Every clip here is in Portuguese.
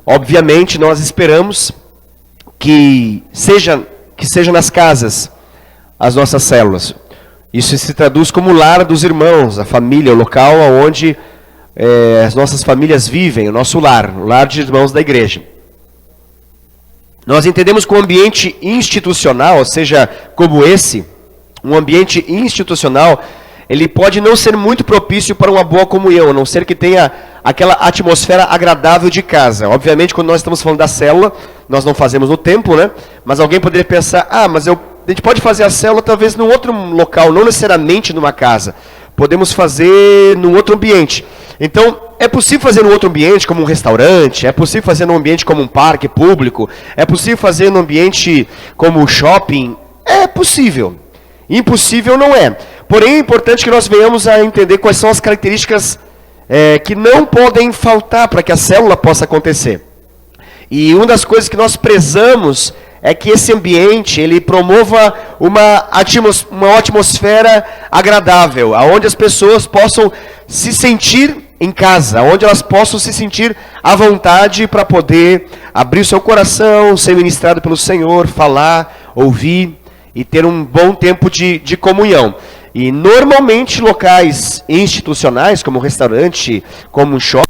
Obviamente, nós esperamos que seja nas casas as nossas células. Isso se traduz como o lar dos irmãos, a família, o local onde as nossas famílias vivem, o nosso lar, o lar de irmãos da igreja. Nós entendemos que o ambiente institucional, ou seja, como esse, um ambiente institucional, ele pode não ser muito propício para uma boa comunhão, a não ser que tenha aquela atmosfera agradável de casa. Obviamente, quando nós estamos falando da célula, nós não fazemos no templo, né? Mas alguém poderia pensar, mas a gente pode fazer a célula talvez num outro local, não necessariamente numa casa. Podemos fazer num outro ambiente. Então, é possível fazer num outro ambiente, como um restaurante, é possível fazer num ambiente como um parque público, é possível fazer num ambiente como um shopping, é possível. Impossível não é. Porém, é importante que nós venhamos a entender quais são as características que não podem faltar para que a célula possa acontecer. E uma das coisas que nós prezamos é que esse ambiente ele promova uma atmosfera agradável, onde as pessoas possam se sentir em casa, onde elas possam se sentir à vontade para poder abrir o seu coração, ser ministrado pelo Senhor, falar, ouvir e ter um bom tempo de comunhão. E normalmente locais institucionais, como um restaurante, como um shopping,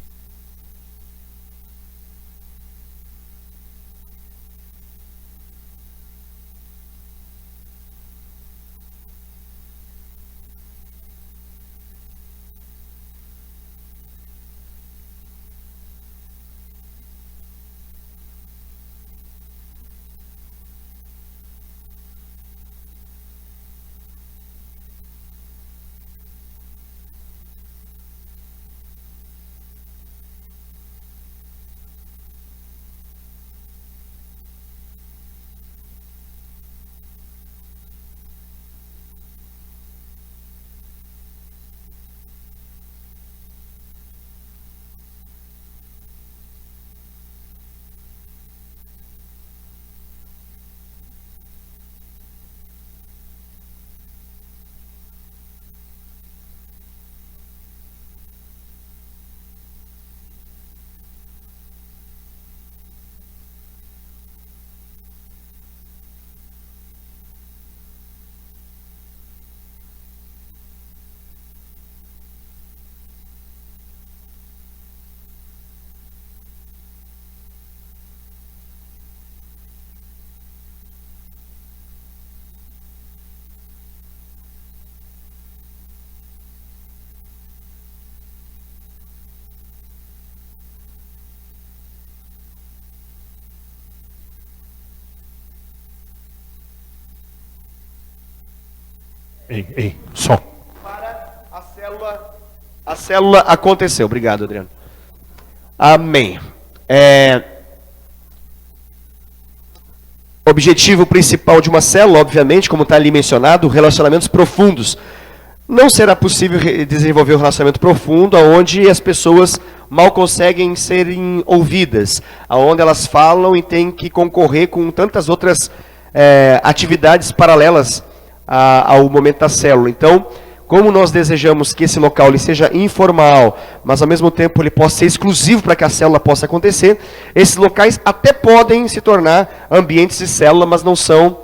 Som. Para a célula aconteceu. Obrigado, Adriano. Amém. Objetivo principal de uma célula, obviamente, como está ali mencionado, relacionamentos profundos. Não será possível desenvolver um relacionamento profundo onde as pessoas mal conseguem serem ouvidas, onde elas falam e têm que concorrer com tantas outras atividades paralelas ao momento da célula. Então, como nós desejamos que esse local ele seja informal, mas ao mesmo tempo ele possa ser exclusivo para que a célula possa acontecer, esses locais até podem se tornar ambientes de célula, mas não são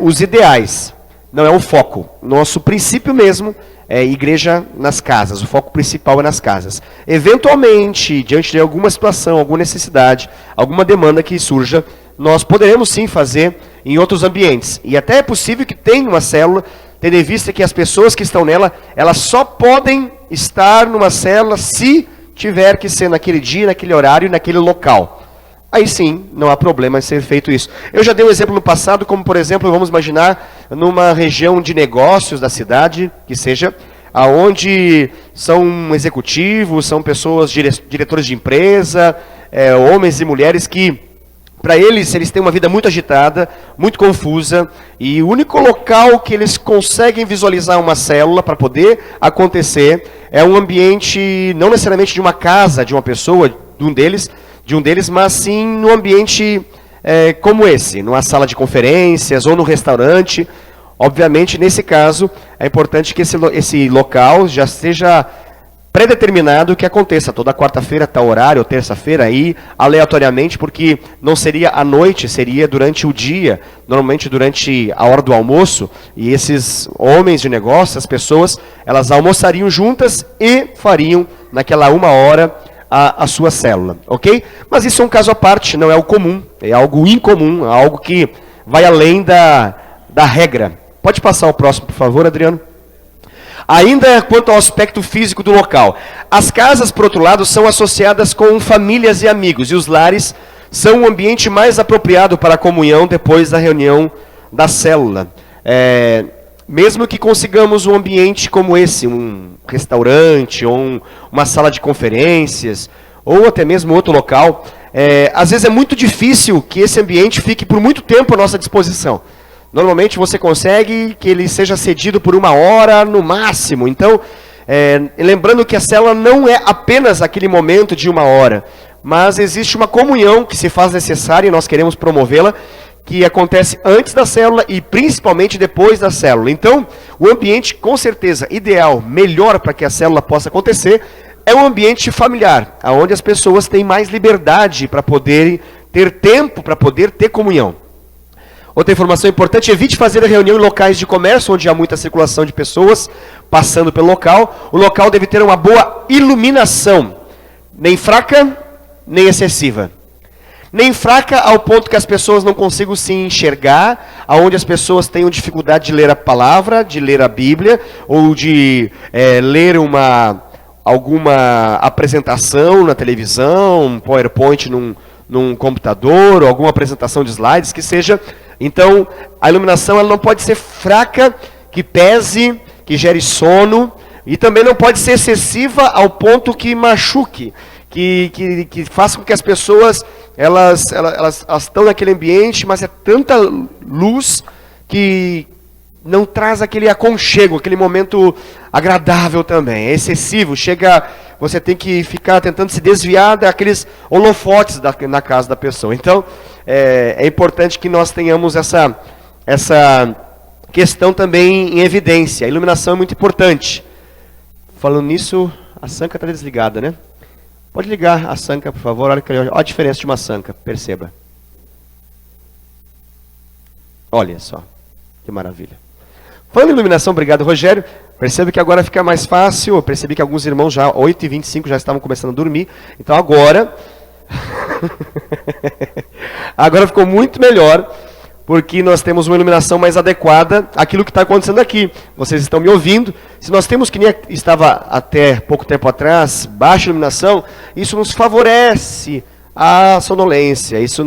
os ideais, não é o foco. Nosso princípio mesmo é igreja nas casas, o foco principal é nas casas. Eventualmente, diante de alguma situação, alguma necessidade, alguma demanda que surja, nós poderemos sim fazer em outros ambientes. E até é possível que tenha uma célula, tendo em vista que as pessoas que estão nela, elas só podem estar numa célula se tiver que ser naquele dia, naquele horário, naquele local. Aí sim, não há problema em ser feito isso. Eu já dei um exemplo no passado, como por exemplo, vamos imaginar numa região de negócios da cidade, que seja, aonde são executivos, são pessoas, diretores de empresa, homens e mulheres que, para eles têm uma vida muito agitada, muito confusa, e o único local que eles conseguem visualizar uma célula para poder acontecer é um ambiente, não necessariamente de uma casa, de uma pessoa, de um deles, mas sim num ambiente como esse, numa sala de conferências ou no restaurante. Obviamente, nesse caso, é importante que esse local já seja pré-determinado que aconteça toda quarta-feira, tal horário, ou terça-feira, aí, aleatoriamente, porque não seria à noite, seria durante o dia, normalmente durante a hora do almoço, e esses homens de negócio, as pessoas, elas almoçariam juntas e fariam, naquela 1 hora, a sua célula, ok? Mas isso é um caso à parte, não é o comum, é algo incomum, é algo que vai além da regra. Pode passar o próximo, por favor, Adriano? Ainda quanto ao aspecto físico do local, as casas, por outro lado, são associadas com famílias e amigos, e os lares são o ambiente mais apropriado para a comunhão depois da reunião da célula. Mesmo que consigamos um ambiente como esse, um restaurante, ou uma sala de conferências, ou até mesmo outro local, às vezes é muito difícil que esse ambiente fique por muito tempo à nossa disposição. Normalmente você consegue que ele seja cedido por 1 hora no máximo. Então, lembrando que a célula não é apenas aquele momento de 1 hora, mas existe uma comunhão que se faz necessária e nós queremos promovê-la, que acontece antes da célula e principalmente depois da célula. Então, o ambiente com certeza ideal, melhor para que a célula possa acontecer, é um ambiente familiar, onde as pessoas têm mais liberdade para poderem ter tempo para poder ter comunhão. Outra informação importante, evite fazer a reunião em locais de comércio, onde há muita circulação de pessoas passando pelo local. O local deve ter uma boa iluminação, nem fraca, nem excessiva. Nem fraca ao ponto que as pessoas não consigam se enxergar, aonde as pessoas tenham dificuldade de ler a palavra, de ler a Bíblia, ou de ler alguma apresentação na televisão, um PowerPoint num computador, ou alguma apresentação de slides, que seja. Então, a iluminação ela não pode ser fraca, que pese, que gere sono, e também não pode ser excessiva ao ponto que machuque, que faça com que as pessoas elas estão naquele ambiente, mas é tanta luz que não traz aquele aconchego, aquele momento agradável também. É excessivo, você tem que ficar tentando se desviar daqueles holofotes na casa da pessoa. Então, é importante que nós tenhamos essa questão também em evidência. A iluminação é muito importante. Falando nisso, a sanca está desligada, né? Pode ligar a sanca, por favor. Olha a diferença de uma sanca, perceba. Olha só, que maravilha. Falando em iluminação, obrigado, Rogério. Percebe que agora fica mais fácil. Eu percebi que alguns irmãos já, 8h25, já estavam começando a dormir. Então agora, agora ficou muito melhor, porque nós temos uma iluminação mais adequada àquilo que está acontecendo aqui. Vocês estão me ouvindo. Se nós temos, que nem estava até pouco tempo atrás, baixa iluminação, isso nos favorece a sonolência. Isso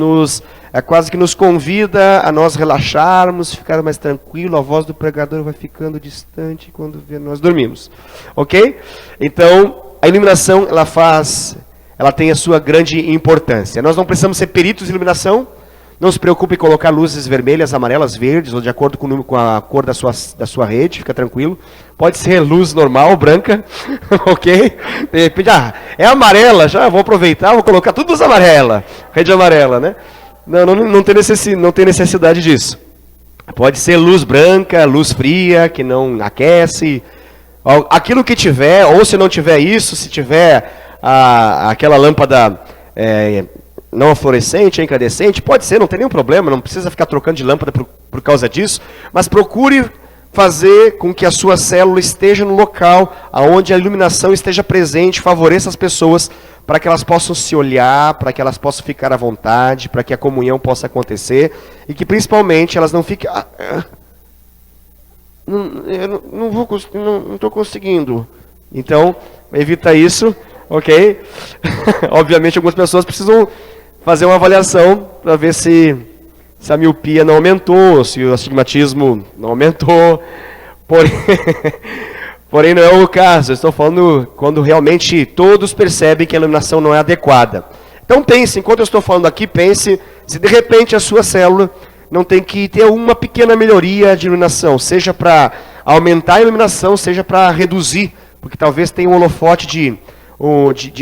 quase que nos convida a nós relaxarmos, ficar mais tranquilo. A voz do pregador vai ficando distante quando nós dormimos. Ok? Então, a iluminação, ela tem a sua grande importância. Nós não precisamos ser peritos em iluminação. Não se preocupe em colocar luzes vermelhas, amarelas, verdes, ou de acordo com a cor da sua rede, fica tranquilo. Pode ser luz normal, branca, ok? De repente, é amarela, já vou aproveitar, vou colocar tudo luz amarela, rede amarela, né? Não tem necessidade disso. Pode ser luz branca, luz fria, que não aquece. Aquilo que tiver, ou se não tiver isso, se tiver aquela lâmpada não fluorescente, incandescente, pode ser, não tem nenhum problema, não precisa ficar trocando de lâmpada por causa disso, mas procure fazer com que a sua célula esteja no local onde a iluminação esteja presente, favoreça as pessoas para que elas possam se olhar, para que elas possam ficar à vontade, para que a comunhão possa acontecer e que principalmente elas não fiquem... não estou conseguindo. Então, evita isso, ok? Obviamente algumas pessoas precisam fazer uma avaliação para ver se a miopia não aumentou, se o astigmatismo não aumentou, porém não é o caso. Eu estou falando quando realmente todos percebem que a iluminação não é adequada. Então pense, enquanto eu estou falando aqui, pense se de repente a sua célula não tem que ter uma pequena melhoria de iluminação, seja para aumentar a iluminação, seja para reduzir, porque talvez tenha um holofote de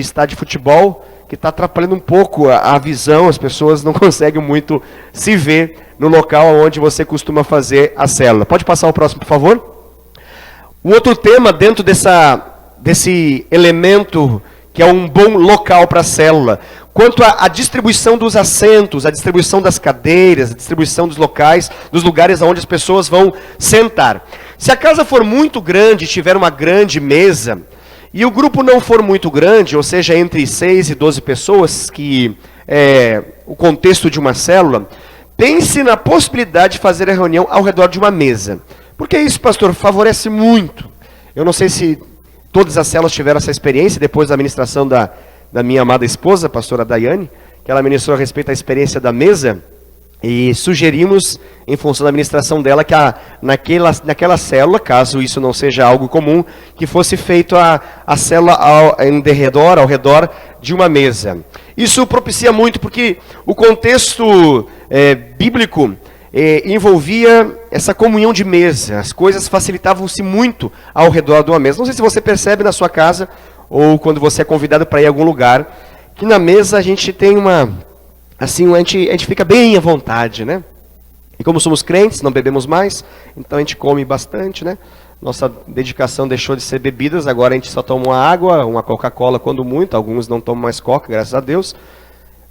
estádio de futebol que está atrapalhando um pouco a visão, as pessoas não conseguem muito se ver no local onde você costuma fazer a célula. Pode passar o próximo, por favor? Um outro tema dentro desse elemento que é um bom local para a célula, quanto à distribuição dos assentos, a distribuição das cadeiras, a distribuição dos locais, dos lugares onde as pessoas vão sentar. Se a casa for muito grande e tiver uma grande mesa, e o grupo não for muito grande, ou seja, entre 6 e 12 pessoas, que é o contexto de uma célula, pense na possibilidade de fazer a reunião ao redor de uma mesa. Porque isso, pastor, favorece muito. Eu não sei se todas as células tiveram essa experiência, depois da ministração da minha amada esposa, a pastora Daiane, que ela ministrou a respeito da experiência da mesa, e sugerimos, em função da ministração dela, que naquela célula, caso isso não seja algo comum, que fosse feito a célula ao redor de uma mesa. Isso propicia muito, porque o contexto bíblico envolvia essa comunhão de mesa. As coisas facilitavam-se muito ao redor de uma mesa. Não sei se você percebe na sua casa, ou quando você é convidado para ir a algum lugar, que na mesa a gente tem a gente fica bem à vontade, né? E como somos crentes, não bebemos mais, então a gente come bastante, né? Nossa dedicação deixou de ser bebidas, agora a gente só toma uma água, uma Coca-Cola quando muito, alguns não tomam mais Coca, graças a Deus.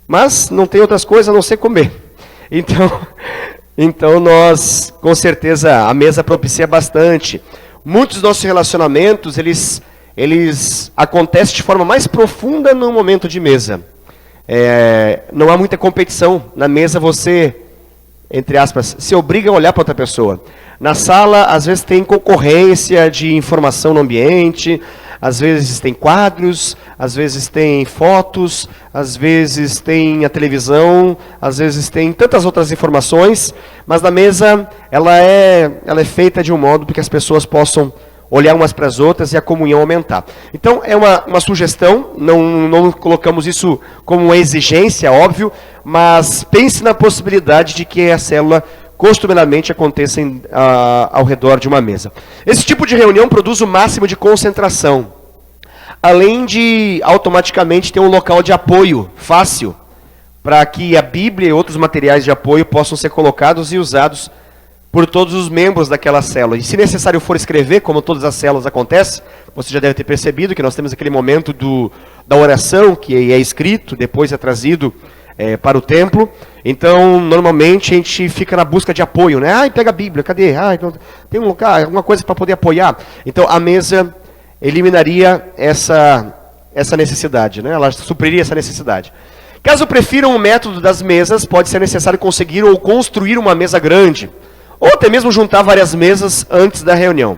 Mas não tem outras coisas a não ser comer. Então nós, com certeza, a mesa propicia bastante. Muitos dos nossos relacionamentos, eles acontecem de forma mais profunda no momento de mesa. Não há muita competição. Na mesa você, entre aspas, se obriga a olhar para outra pessoa. Na sala, às vezes tem concorrência de informação no ambiente, às vezes tem quadros, às vezes tem fotos, às vezes tem a televisão, às vezes tem tantas outras informações, mas na mesa ela é feita de um modo para que as pessoas possam olhar umas para as outras e a comunhão aumentar. Então é uma sugestão, não colocamos isso como uma exigência, óbvio, mas pense na possibilidade de que a célula costumeiramente aconteça ao redor de uma mesa. Esse tipo de reunião produz o máximo de concentração, além de automaticamente ter um local de apoio fácil, para que a Bíblia e outros materiais de apoio possam ser colocados e usados por todos os membros daquela célula. E se necessário for escrever, como todas as células acontecem, você já deve ter percebido que nós temos aquele momento da oração, que é escrito, depois é trazido para o templo. Então, normalmente, a gente fica na busca de apoio, né? Pega a Bíblia, cadê? Tem um lugar, alguma coisa para poder apoiar. Então, a mesa eliminaria essa necessidade, né? Ela supriria essa necessidade. Caso prefiram o método das mesas, pode ser necessário conseguir ou construir uma mesa grande, ou até mesmo juntar várias mesas antes da reunião.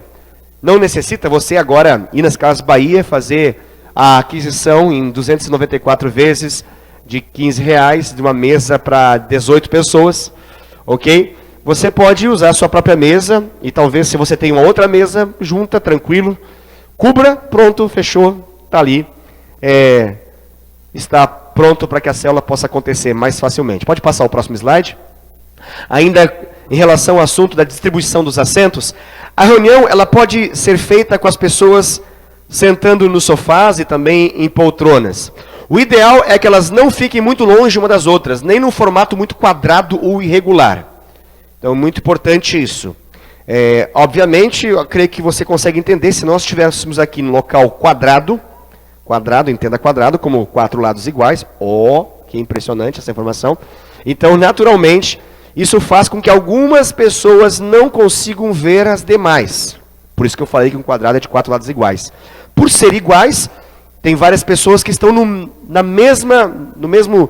Não necessita você agora ir nas Casas Bahia, fazer a aquisição em 294 vezes de R$15 de uma mesa para 18 pessoas, ok? Você pode usar a sua própria mesa, e talvez se você tem uma outra mesa, junta, tranquilo, cubra, pronto, fechou, está ali, está pronto para que a célula possa acontecer mais facilmente. Pode passar o próximo slide. Ainda em relação ao assunto da distribuição dos assentos, a reunião ela pode ser feita com as pessoas sentando nos sofás e também em poltronas. O ideal é que elas não fiquem muito longe uma das outras, nem num formato muito quadrado ou irregular. Então, muito importante isso. Obviamente, eu creio que você consegue entender, se nós estivéssemos aqui no local quadrado, entenda quadrado, como 4 lados iguais, que impressionante essa informação. Então, naturalmente, isso faz com que algumas pessoas não consigam ver as demais. Por isso que eu falei que um quadrado é de 4 lados iguais. Por ser iguais, tem várias pessoas que estão no mesmo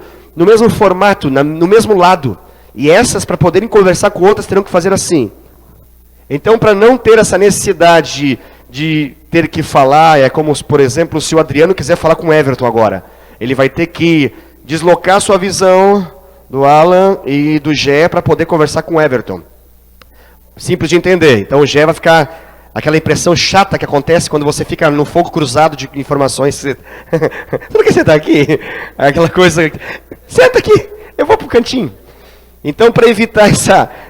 formato, no mesmo lado. E essas, para poderem conversar com outras, terão que fazer assim. Então, para não ter essa necessidade de ter que falar, é como, por exemplo, se o Adriano quiser falar com o Everton agora. Ele vai ter que deslocar sua visão do Alan e do Gé para poder conversar com o Everton. Simples de entender. Então, o Gé vai ficar... Aquela impressão chata que acontece quando você fica no fogo cruzado de informações. Por que você está aqui? Aquela coisa... Senta aqui, eu vou para o cantinho. Então, para evitar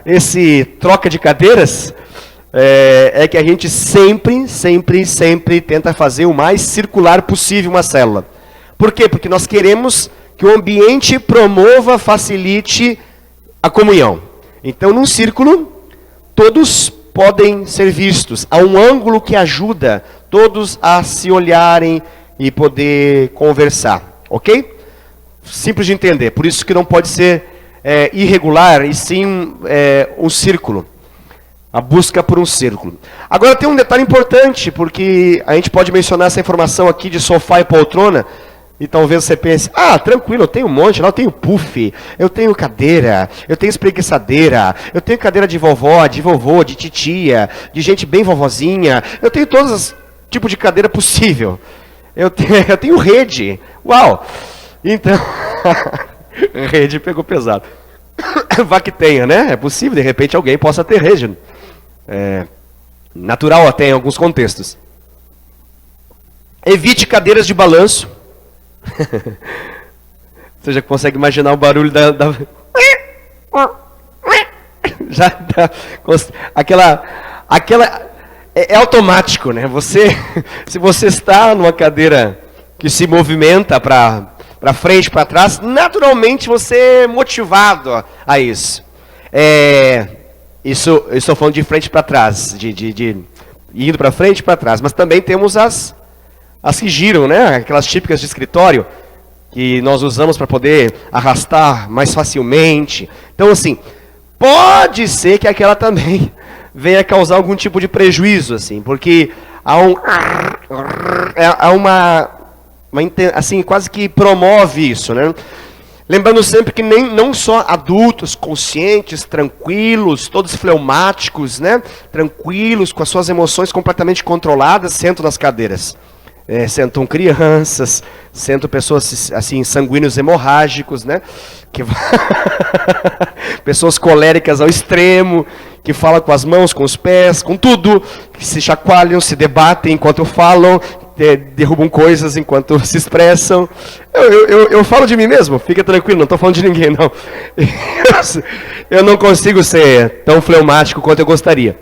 esse troca de cadeiras, é que a gente sempre tenta fazer o mais circular possível uma célula. Por quê? Porque nós queremos que o ambiente promova, facilite a comunhão. Então, num círculo, todos podem ser vistos. Há um ângulo que ajuda todos a se olharem e poder conversar, ok? Simples de entender, por isso que não pode ser irregular, e sim um círculo. A busca por um círculo. Agora tem um detalhe importante, porque a gente pode mencionar essa informação aqui de sofá e poltrona, e talvez você pense, tranquilo, eu tenho um monte, lá eu tenho puff, eu tenho cadeira, eu tenho espreguiçadeira, eu tenho cadeira de vovó, de vovô, de titia, de gente bem vovozinha, eu tenho todos os tipos de cadeira possível. Eu tenho rede, uau! Então, rede pegou pesado. Vá que tenha, né? É possível, de repente alguém possa ter rede. Natural até em alguns contextos. Evite cadeiras de balanço. Você já consegue imaginar o barulho da... Já dá, aquela é automático, né? Se você está numa cadeira que se movimenta para frente, para trás, naturalmente você é motivado a isso. Isso eu estou falando de frente para trás, de indo para frente e para trás, mas também temos as que giram, né? Aquelas típicas de escritório, que nós usamos para poder arrastar mais facilmente. Então, assim, pode ser que aquela também venha causar algum tipo de prejuízo, assim, porque há uma assim, quase que promove isso, né? Lembrando sempre que não só adultos conscientes, tranquilos, todos fleumáticos, né? Tranquilos, com as suas emoções completamente controladas, sentam nas cadeiras. Sentam crianças, sentam pessoas assim, sanguíneos hemorrágicos, né? Pessoas coléricas ao extremo, que falam com as mãos, com os pés, com tudo, que se chacoalham, se debatem enquanto falam, derrubam coisas enquanto se expressam. Eu falo de mim mesmo, fica tranquilo, não estou falando de ninguém, não. Eu não consigo ser tão fleumático quanto eu gostaria.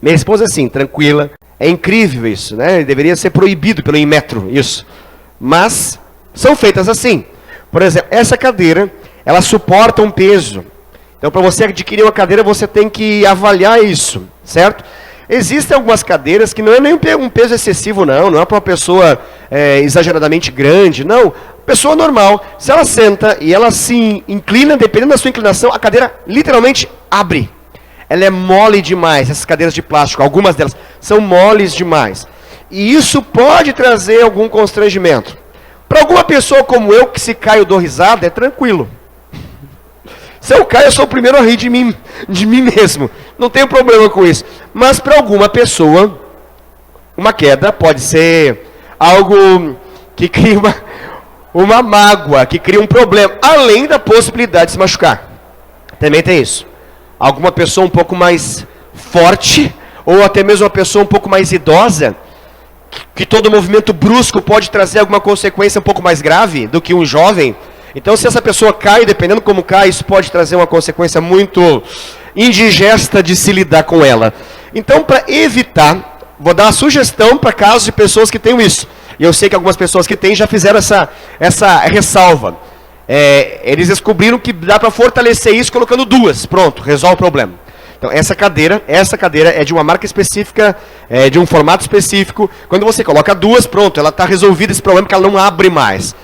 Minha esposa, assim, tranquila. É incrível isso, né? Deveria ser proibido pelo Inmetro, isso. Mas são feitas assim. Por exemplo, essa cadeira, ela suporta um peso. Então, para você adquirir uma cadeira, você tem que avaliar isso, certo? Existem algumas cadeiras que não é nem um peso excessivo, não é para uma pessoa exageradamente grande, não. Pessoa normal, se ela senta e ela se inclina, dependendo da sua inclinação, a cadeira literalmente abre. Ela é mole demais, essas cadeiras de plástico, algumas delas são moles demais. E isso pode trazer algum constrangimento. Para alguma pessoa como eu, que se cai eu dou risada, é tranquilo. Se eu caio, eu sou o primeiro a rir de mim mesmo. Não tenho problema com isso. Mas para alguma pessoa, uma queda pode ser algo que cria uma mágoa, que cria um problema, além da possibilidade de se machucar. Também tem isso. Alguma pessoa um pouco mais forte, ou até mesmo uma pessoa um pouco mais idosa, que todo movimento brusco pode trazer alguma consequência um pouco mais grave do que um jovem. Então, se essa pessoa cai, dependendo como cai, isso pode trazer uma consequência muito indigesta de se lidar com ela. Então, para evitar, vou dar uma sugestão para casos de pessoas que tenham isso. E eu sei que algumas pessoas que têm já fizeram essa ressalva. Eles descobriram que dá para fortalecer isso colocando duas. Pronto, resolve o problema. Então, essa cadeira é de uma marca específica, de um formato específico. Quando você coloca duas, pronto, ela está resolvida esse problema, que ela não abre mais.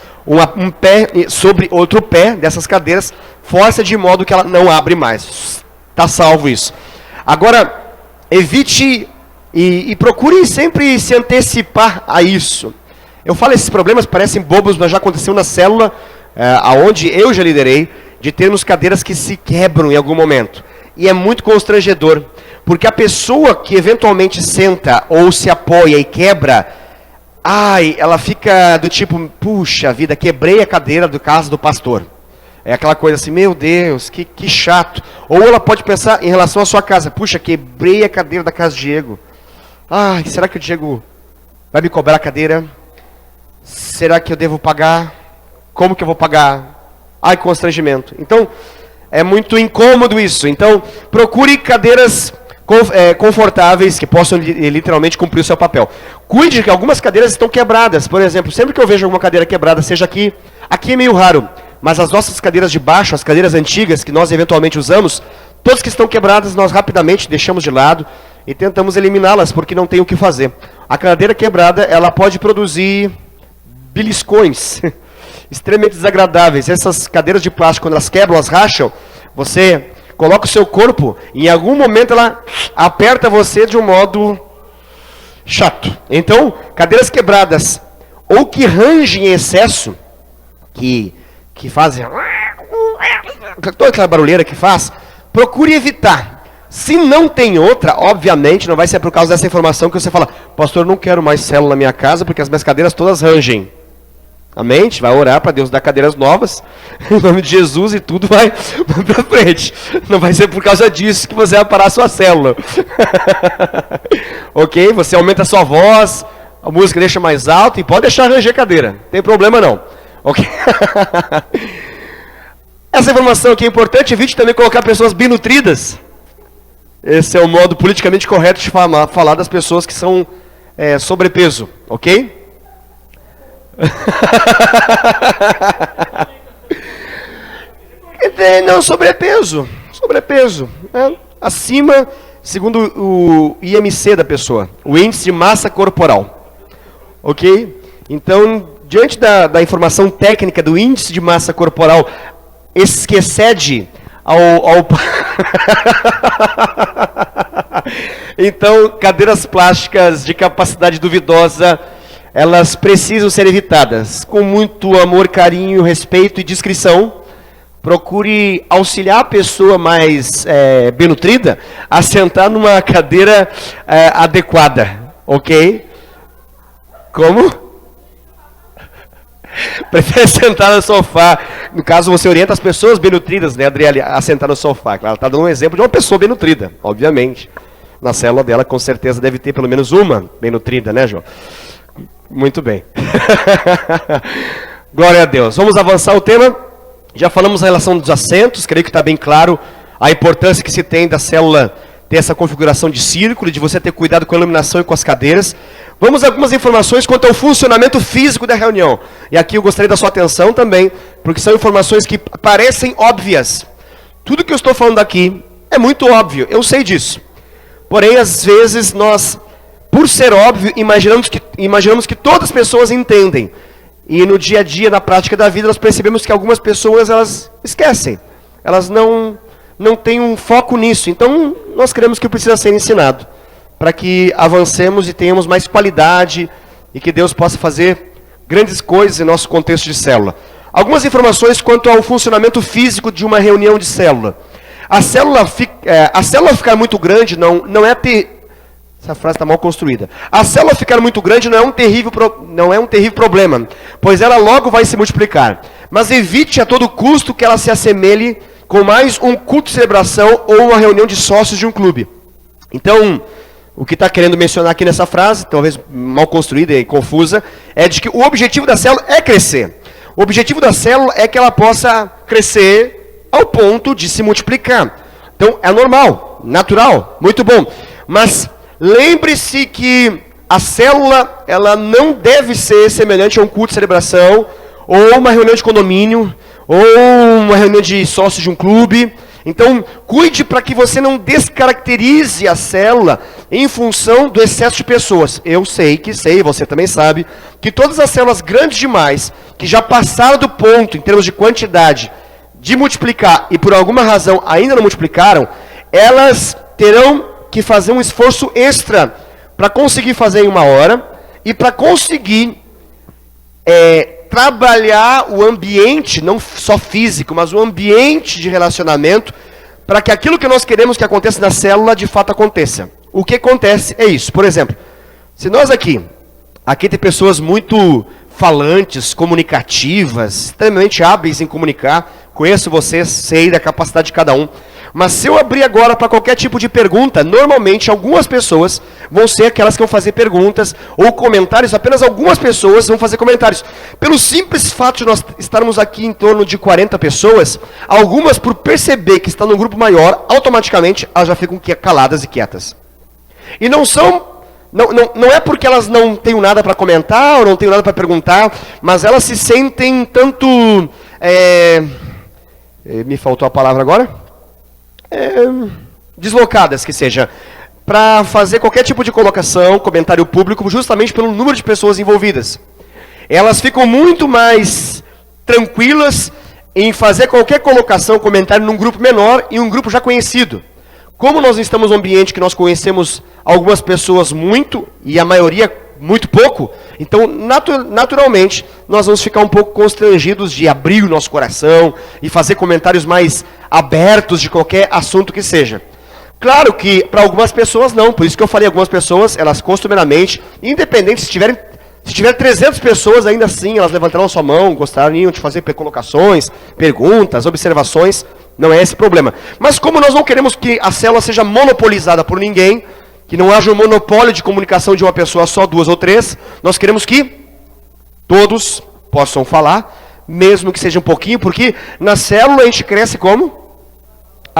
Um pé sobre outro pé dessas cadeiras, força de modo que ela não abre mais. Está salvo isso. Agora, evite e procure sempre se antecipar a isso. Eu falo, esses problemas parecem bobos, mas já aconteceu na célula, aonde eu já liderei, de termos cadeiras que se quebram em algum momento. E é muito constrangedor, porque a pessoa que eventualmente senta ou se apoia e quebra, ela fica do tipo, puxa vida, quebrei a cadeira do casa do pastor. É aquela coisa assim, meu Deus, que chato. Ou ela pode pensar em relação à sua casa, puxa, quebrei a cadeira da casa do Diego. Será que o Diego vai me cobrar a cadeira? Será que eu devo pagar? Como que eu vou pagar? Constrangimento. Então, é muito incômodo isso. Então, procure cadeiras confortáveis, que possam literalmente cumprir o seu papel. Cuide que algumas cadeiras estão quebradas. Por exemplo, sempre que eu vejo alguma cadeira quebrada, seja aqui é meio raro, mas as nossas cadeiras de baixo, as cadeiras antigas que nós eventualmente usamos, todas que estão quebradas nós rapidamente deixamos de lado e tentamos eliminá-las porque não tem o que fazer. A cadeira quebrada, ela pode produzir beliscões extremamente desagradáveis. Essas cadeiras de plástico, quando elas quebram, elas racham, você coloca o seu corpo, e em algum momento ela aperta você de um modo chato. Então, cadeiras quebradas, ou que rangem em excesso, que fazem toda aquela barulheira que faz, procure evitar. Se não tem outra, obviamente, não vai ser por causa dessa informação que você fala, pastor, eu não quero mais célula na minha casa, porque as minhas cadeiras todas rangem. Amém? A gente vai orar para Deus dar cadeiras novas, em nome de Jesus, e tudo vai para frente. Não vai ser por causa disso que você vai parar a sua célula. Ok? Você aumenta a sua voz, a música deixa mais alto, e pode deixar ranger a cadeira. Não tem problema não. Ok? Essa informação aqui é importante, evite também colocar pessoas bem nutridas. Esse é o modo politicamente correto de falar das pessoas que são sobrepeso, ok? Não, sobrepeso, acima, segundo o IMC da pessoa, o índice de massa corporal, ok? Então, diante da informação técnica do índice de massa corporal, esse que excede ao Então, cadeiras plásticas de capacidade duvidosa, elas precisam ser evitadas. Com muito amor, carinho, respeito e discrição, procure auxiliar a pessoa mais bem nutrida a sentar numa cadeira adequada, ok? Como? Prefere sentar no sofá. No caso, você orienta as pessoas bem nutridas, né, Adriele, a sentar no sofá. Ela está dando um exemplo de uma pessoa bem nutrida, obviamente. Na célula dela, com certeza, deve ter pelo menos uma bem nutrida, né, João? Muito bem. Glória a Deus. Vamos avançar o tema. Já falamos a relação dos assentos, creio que está bem claro a importância que se tem da célula ter essa configuração de círculo, de você ter cuidado com a iluminação e com as cadeiras. Vamos a algumas informações quanto ao funcionamento físico da reunião. E aqui eu gostaria da sua atenção também, porque são informações que parecem óbvias. Tudo que eu estou falando aqui é muito óbvio, eu sei disso. Porém, às vezes, nós, por ser óbvio, imaginamos que todas as pessoas entendem. E no dia a dia, na prática da vida, nós percebemos que algumas pessoas, elas esquecem. Elas não têm um foco nisso. Então, nós queremos que precisa ser ensinado, para que avancemos e tenhamos mais qualidade, e que Deus possa fazer grandes coisas em nosso contexto de célula. Algumas informações quanto ao funcionamento físico de uma reunião de célula. A célula ficar muito grande não é ter... Essa frase está mal construída. A célula ficar muito grande não é um terrível problema, pois ela logo vai se multiplicar. Mas evite a todo custo que ela se assemelhe com mais um culto de celebração ou uma reunião de sócios de um clube. Então, o que está querendo mencionar aqui nessa frase, talvez mal construída e confusa, é de que o objetivo da célula é crescer. O objetivo da célula é que ela possa crescer ao ponto de se multiplicar. Então, é normal, natural, muito bom. Mas lembre-se que a célula, ela não deve ser semelhante a um culto de celebração, ou uma reunião de condomínio, ou uma reunião de sócios de um clube. Então, cuide para que você não descaracterize a célula em função do excesso de pessoas. Eu sei, você também sabe, que todas as células grandes demais, que já passaram do ponto, em termos de quantidade, de multiplicar, e por alguma razão ainda não multiplicaram, elas terão que fazer um esforço extra para conseguir fazer em uma hora, e para conseguir trabalhar o ambiente, não só físico, mas o ambiente de relacionamento, para que aquilo que nós queremos que aconteça na célula, de fato aconteça. O que acontece é isso. Por exemplo, se nós aqui tem pessoas muito falantes, comunicativas, extremamente hábeis em comunicar, conheço vocês, sei da capacidade de cada um, mas se eu abrir agora para qualquer tipo de pergunta, normalmente algumas pessoas vão ser aquelas que vão fazer perguntas ou comentários, apenas algumas pessoas vão fazer comentários. Pelo simples fato de nós estarmos aqui em torno de 40 pessoas, algumas, por perceber que estão num grupo maior, automaticamente elas já ficam caladas e quietas. E não é porque elas não têm nada para comentar ou não têm nada para perguntar, mas elas se sentem tanto... me faltou a palavra agora? Deslocadas, que seja. para fazer qualquer tipo de colocação, comentário público, justamente pelo número de pessoas envolvidas. Elas ficam muito mais tranquilas em fazer qualquer colocação, comentário num grupo menor e um grupo já conhecido. Como nós estamos num ambiente que nós conhecemos algumas pessoas muito, e a maioria muito pouco, então naturalmente nós vamos ficar um pouco constrangidos de abrir o nosso coração e fazer comentários mais abertos de qualquer assunto que seja. Claro que para algumas pessoas não, por isso que eu falei, algumas pessoas, elas costumeiramente, independente se tiver 300 pessoas, ainda assim elas levantarão sua mão, gostariam de fazer colocações, perguntas, observações, não é esse o problema. Mas como nós não queremos que a célula seja monopolizada por ninguém, que não haja um monopólio de comunicação de uma pessoa só, 2 ou 3, nós queremos que todos possam falar, mesmo que seja um pouquinho, porque na célula a gente cresce como?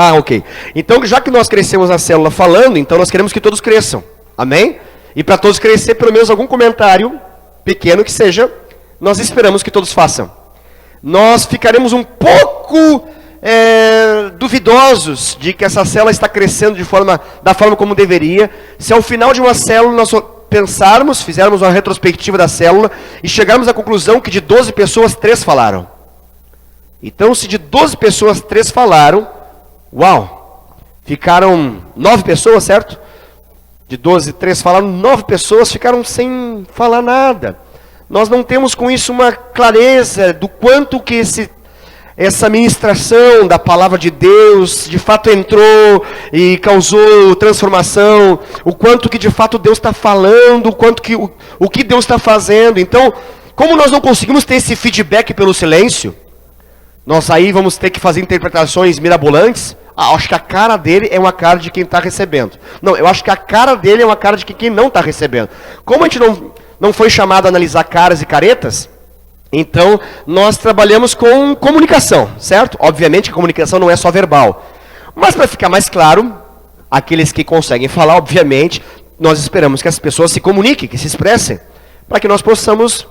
Ah, ok. Então, já que nós crescemos na célula falando, então nós queremos que todos cresçam. Amém? E para todos crescer, pelo menos algum comentário, pequeno que seja, nós esperamos que todos façam. Nós ficaremos um pouco duvidosos de que essa célula está crescendo da forma como deveria, se ao final de uma célula nós fizermos uma retrospectiva da célula e chegarmos à conclusão que de 12 pessoas, 3 falaram. Então, se de 12 pessoas, 3 falaram, uau, ficaram 9 pessoas, certo? De 12, 3 falaram, 9 pessoas ficaram sem falar nada. Nós não temos com isso uma clareza do quanto que essa ministração da palavra de Deus de fato entrou e causou transformação, o quanto que de fato Deus está falando, o que Deus está fazendo. Então, como nós não conseguimos ter esse feedback pelo silêncio, nós aí vamos ter que fazer interpretações mirabolantes. Acho que a cara dele é uma cara de quem está recebendo. Não, eu acho que a cara dele é uma cara de quem não está recebendo. Como a gente não foi chamado a analisar caras e caretas, então nós trabalhamos com comunicação, certo? Obviamente que a comunicação não é só verbal. Mas para ficar mais claro, aqueles que conseguem falar, obviamente, nós esperamos que as pessoas se comuniquem, que se expressem, para que nós possamos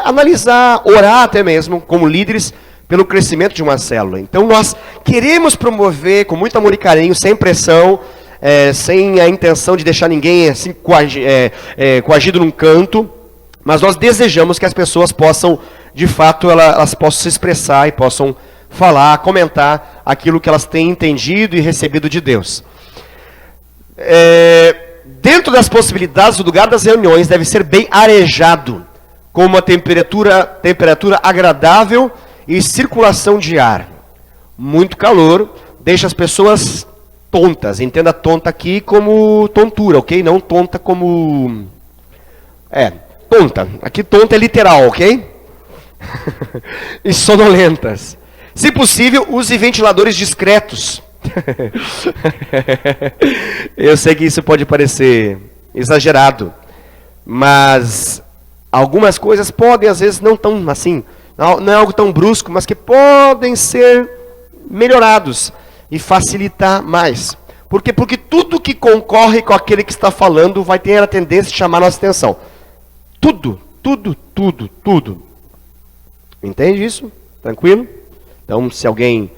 analisar, orar até mesmo, como líderes, pelo crescimento de uma célula. Então nós queremos promover com muito amor e carinho, sem pressão, sem a intenção de deixar ninguém assim coagido num canto, mas nós desejamos que as pessoas possam, de fato, elas possam se expressar e possam falar, comentar aquilo que elas têm entendido e recebido de Deus. Dentro das possibilidades, o lugar das reuniões deve ser bem arejado, com uma temperatura agradável e circulação de ar. Muito calor deixa as pessoas tontas. Entenda tonta aqui como tontura, ok? Não tonta como... tonta. Aqui tonta é literal, ok? E sonolentas. Se possível, use ventiladores discretos. Eu sei que isso pode parecer exagerado, mas algumas coisas podem, às vezes, não tão assim... Não é algo tão brusco, mas que podem ser melhorados e facilitar mais. Por quê? Porque tudo que concorre com aquele que está falando vai ter a tendência de chamar a nossa atenção. Tudo. Entende isso? Tranquilo? Então, se alguém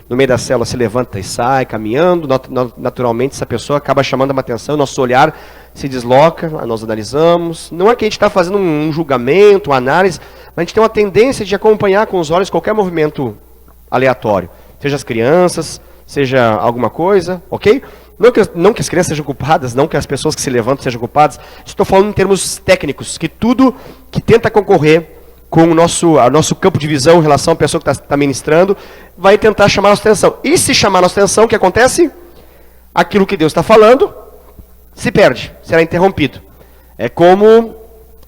no meio da célula se levanta e sai caminhando, naturalmente essa pessoa acaba chamando a atenção, nosso olhar se desloca, nós analisamos. Não é que a gente está fazendo um julgamento, uma análise, mas a gente tem uma tendência de acompanhar com os olhos qualquer movimento aleatório. Seja as crianças, seja alguma coisa, ok? Não que as crianças sejam culpadas, não que as pessoas que se levantam sejam culpadas. Estou falando em termos técnicos, que tudo que tenta concorrer com o nosso campo de visão em relação à pessoa que está ministrando, vai tentar chamar a nossa atenção. E se chamar a nossa atenção, o que acontece? Aquilo que Deus está falando se perde, será interrompido. É como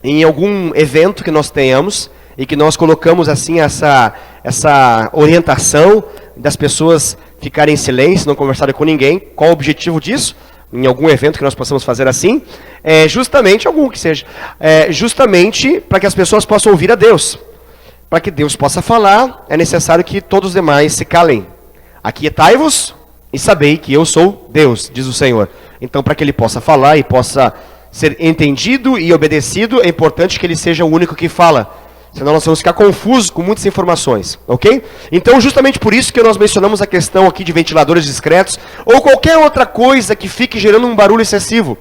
em algum evento que nós tenhamos e que nós colocamos assim essa orientação das pessoas ficarem em silêncio, não conversarem com ninguém. Qual o objetivo disso? Em algum evento que nós possamos fazer assim, justamente para que as pessoas possam ouvir a Deus. Para que Deus possa falar, é necessário que todos os demais se calem. Aquietai-vos e sabei que eu sou Deus, diz o Senhor. Então, para que ele possa falar e possa ser entendido e obedecido, é importante que ele seja o único que fala. Senão nós vamos ficar confusos com muitas informações, ok? Então, justamente por isso que nós mencionamos a questão aqui de ventiladores discretos ou qualquer outra coisa que fique gerando um barulho excessivo.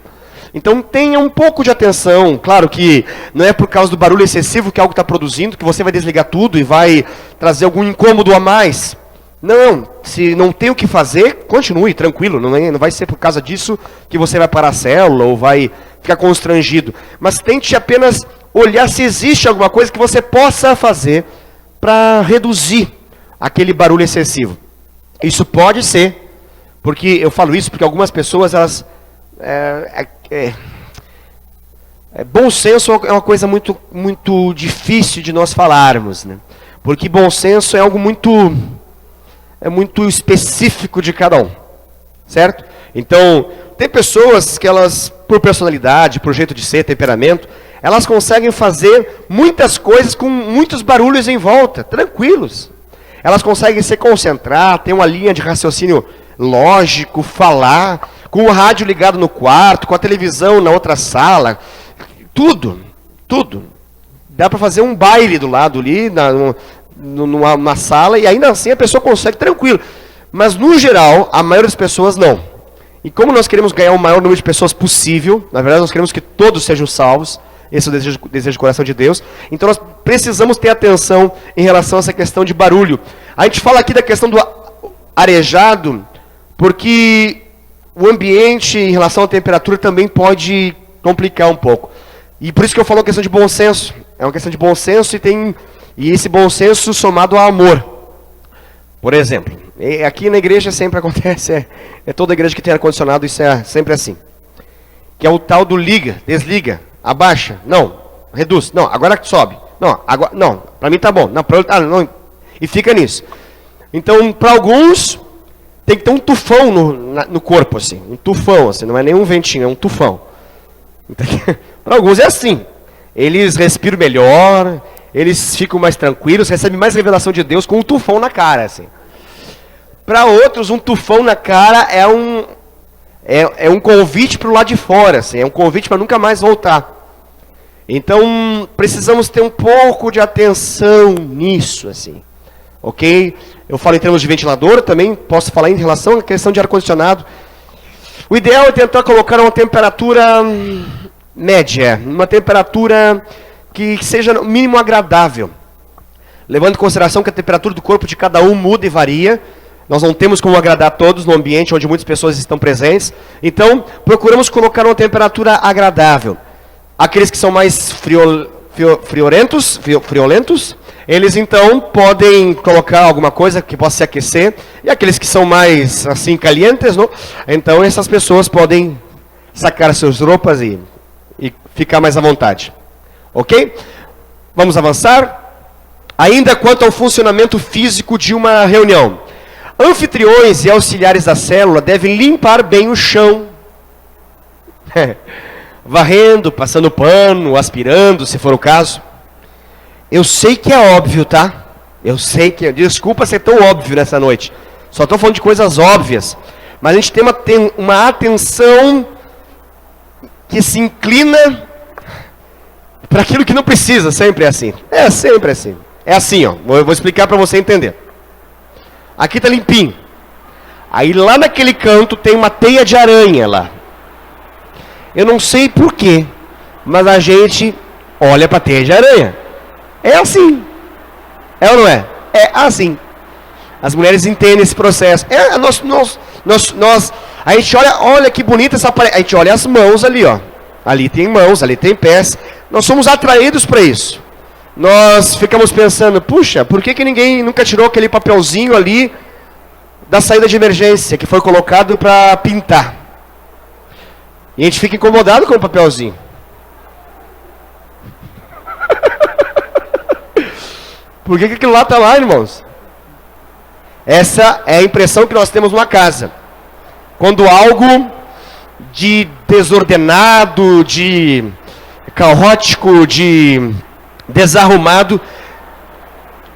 Então, tenha um pouco de atenção. Claro que não é por causa do barulho excessivo que algo está produzindo que você vai desligar tudo e vai trazer algum incômodo a mais. Não, se não tem o que fazer, continue, tranquilo. Não vai ser por causa disso que você vai parar a célula ou vai ficar constrangido. Mas tente apenas olhar se existe alguma coisa que você possa fazer para reduzir aquele barulho excessivo. Isso pode ser, porque eu falo isso porque algumas pessoas, elas... bom senso é uma coisa muito, muito difícil de nós falarmos, né? Porque bom senso é algo muito específico de cada um, certo? Então, tem pessoas que elas, por personalidade, por jeito de ser, temperamento, elas conseguem fazer muitas coisas com muitos barulhos em volta, tranquilos. Elas conseguem se concentrar, ter uma linha de raciocínio lógico, falar, com o rádio ligado no quarto, com a televisão na outra sala, tudo. Dá para fazer um baile do lado ali, numa sala, e ainda assim a pessoa consegue tranquilo. Mas, no geral, a maioria das pessoas não. E como nós queremos ganhar o maior número de pessoas possível, na verdade nós queremos que todos sejam salvos, esse é o desejo do coração de Deus, então nós precisamos ter atenção em relação a essa questão de barulho. A gente fala aqui da questão do arejado, porque o ambiente em relação à temperatura também pode complicar um pouco. E por isso que eu falo a questão de bom senso. É uma questão de bom senso e esse bom senso somado ao amor. Por exemplo, aqui na igreja sempre acontece, é toda igreja que tem ar-condicionado, isso é sempre assim. Que é o tal do liga, desliga, abaixa, não, reduz, não, agora sobe, não, agora, não, para mim tá bom, não, para outro, não, e fica nisso. Então, para alguns, tem que ter um tufão no corpo, assim, um tufão, assim, não é nem um ventinho, é um tufão. Para alguns é assim, eles respiram melhor, eles ficam mais tranquilos, recebem mais revelação de Deus com um tufão na cara, assim. Para outros, um tufão na cara é um convite para o lado de fora, assim, é um convite para nunca mais voltar. Então, precisamos ter um pouco de atenção nisso, assim, ok? Eu falo em termos de ventilador, também posso falar em relação à questão de ar-condicionado. O ideal é tentar colocar uma temperatura média, uma temperatura que seja no mínimo agradável. Levando em consideração que a temperatura do corpo de cada um muda e varia, nós não temos como agradar a todos no ambiente onde muitas pessoas estão presentes. Então, procuramos colocar uma temperatura agradável. Aqueles que são mais friolentos, eles então podem colocar alguma coisa que possa se aquecer. E aqueles que são mais assim calientes, não? Então essas pessoas podem sacar suas roupas e ficar mais à vontade. Ok? Vamos avançar? Ainda quanto ao funcionamento físico de uma reunião. Anfitriões e auxiliares da célula devem limpar bem o chão. Varrendo, passando pano, aspirando, se for o caso. Eu sei que é óbvio, tá? Eu sei que... Desculpa ser tão óbvio nessa noite. Só estou falando de coisas óbvias. Mas a gente tem uma atenção que se inclina para aquilo que não precisa. Sempre é assim. É sempre assim. É assim, ó. Eu vou explicar para você entender. Aqui está limpinho. Aí lá naquele canto tem uma teia de aranha lá. Eu não sei porquê, mas a gente olha para a teia de aranha. É assim. É ou não é? É assim. As mulheres entendem esse processo. A gente olha que bonita essa parede. A gente olha as mãos ali, ó. Ali tem mãos, ali tem pés. Nós somos atraídos para isso. Nós ficamos pensando, puxa, por que ninguém nunca tirou aquele papelzinho ali da saída de emergência que foi colocado para pintar? E a gente fica incomodado com o papelzinho. Por que aquilo lá está lá, irmãos? Essa é a impressão que nós temos numa casa. Quando algo de desordenado, de caótico, de desarrumado,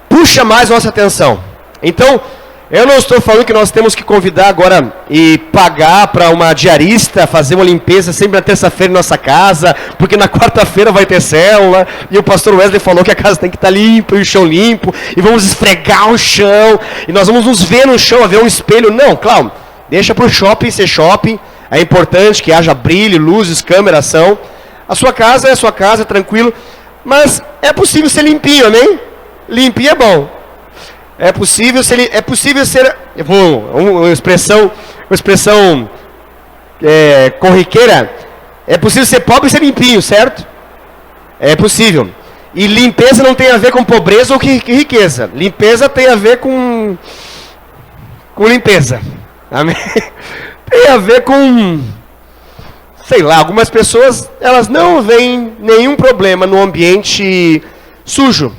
puxa mais nossa atenção. Então, Eu não estou falando que nós temos que convidar agora e pagar para uma diarista fazer uma limpeza sempre na terça-feira em nossa casa, porque na quarta-feira vai ter célula, e o pastor Wesley falou que a casa tem que estar limpa, e o chão limpo, e vamos esfregar o chão, e nós vamos nos ver no chão, ver um espelho. Não, claro, deixa para o shopping ser shopping, é importante que haja brilho, luzes, câmera, ação. A sua casa é a sua casa, tranquilo, mas é possível ser limpinho, amém? Limpinho é bom. É possível ser uma expressão corriqueira. É possível ser pobre e ser limpinho, certo? É possível. E limpeza não tem a ver com pobreza ou riqueza. Limpeza tem a ver com limpeza. Amém? Tem a ver com, sei lá, algumas pessoas, elas não veem nenhum problema no ambiente sujo.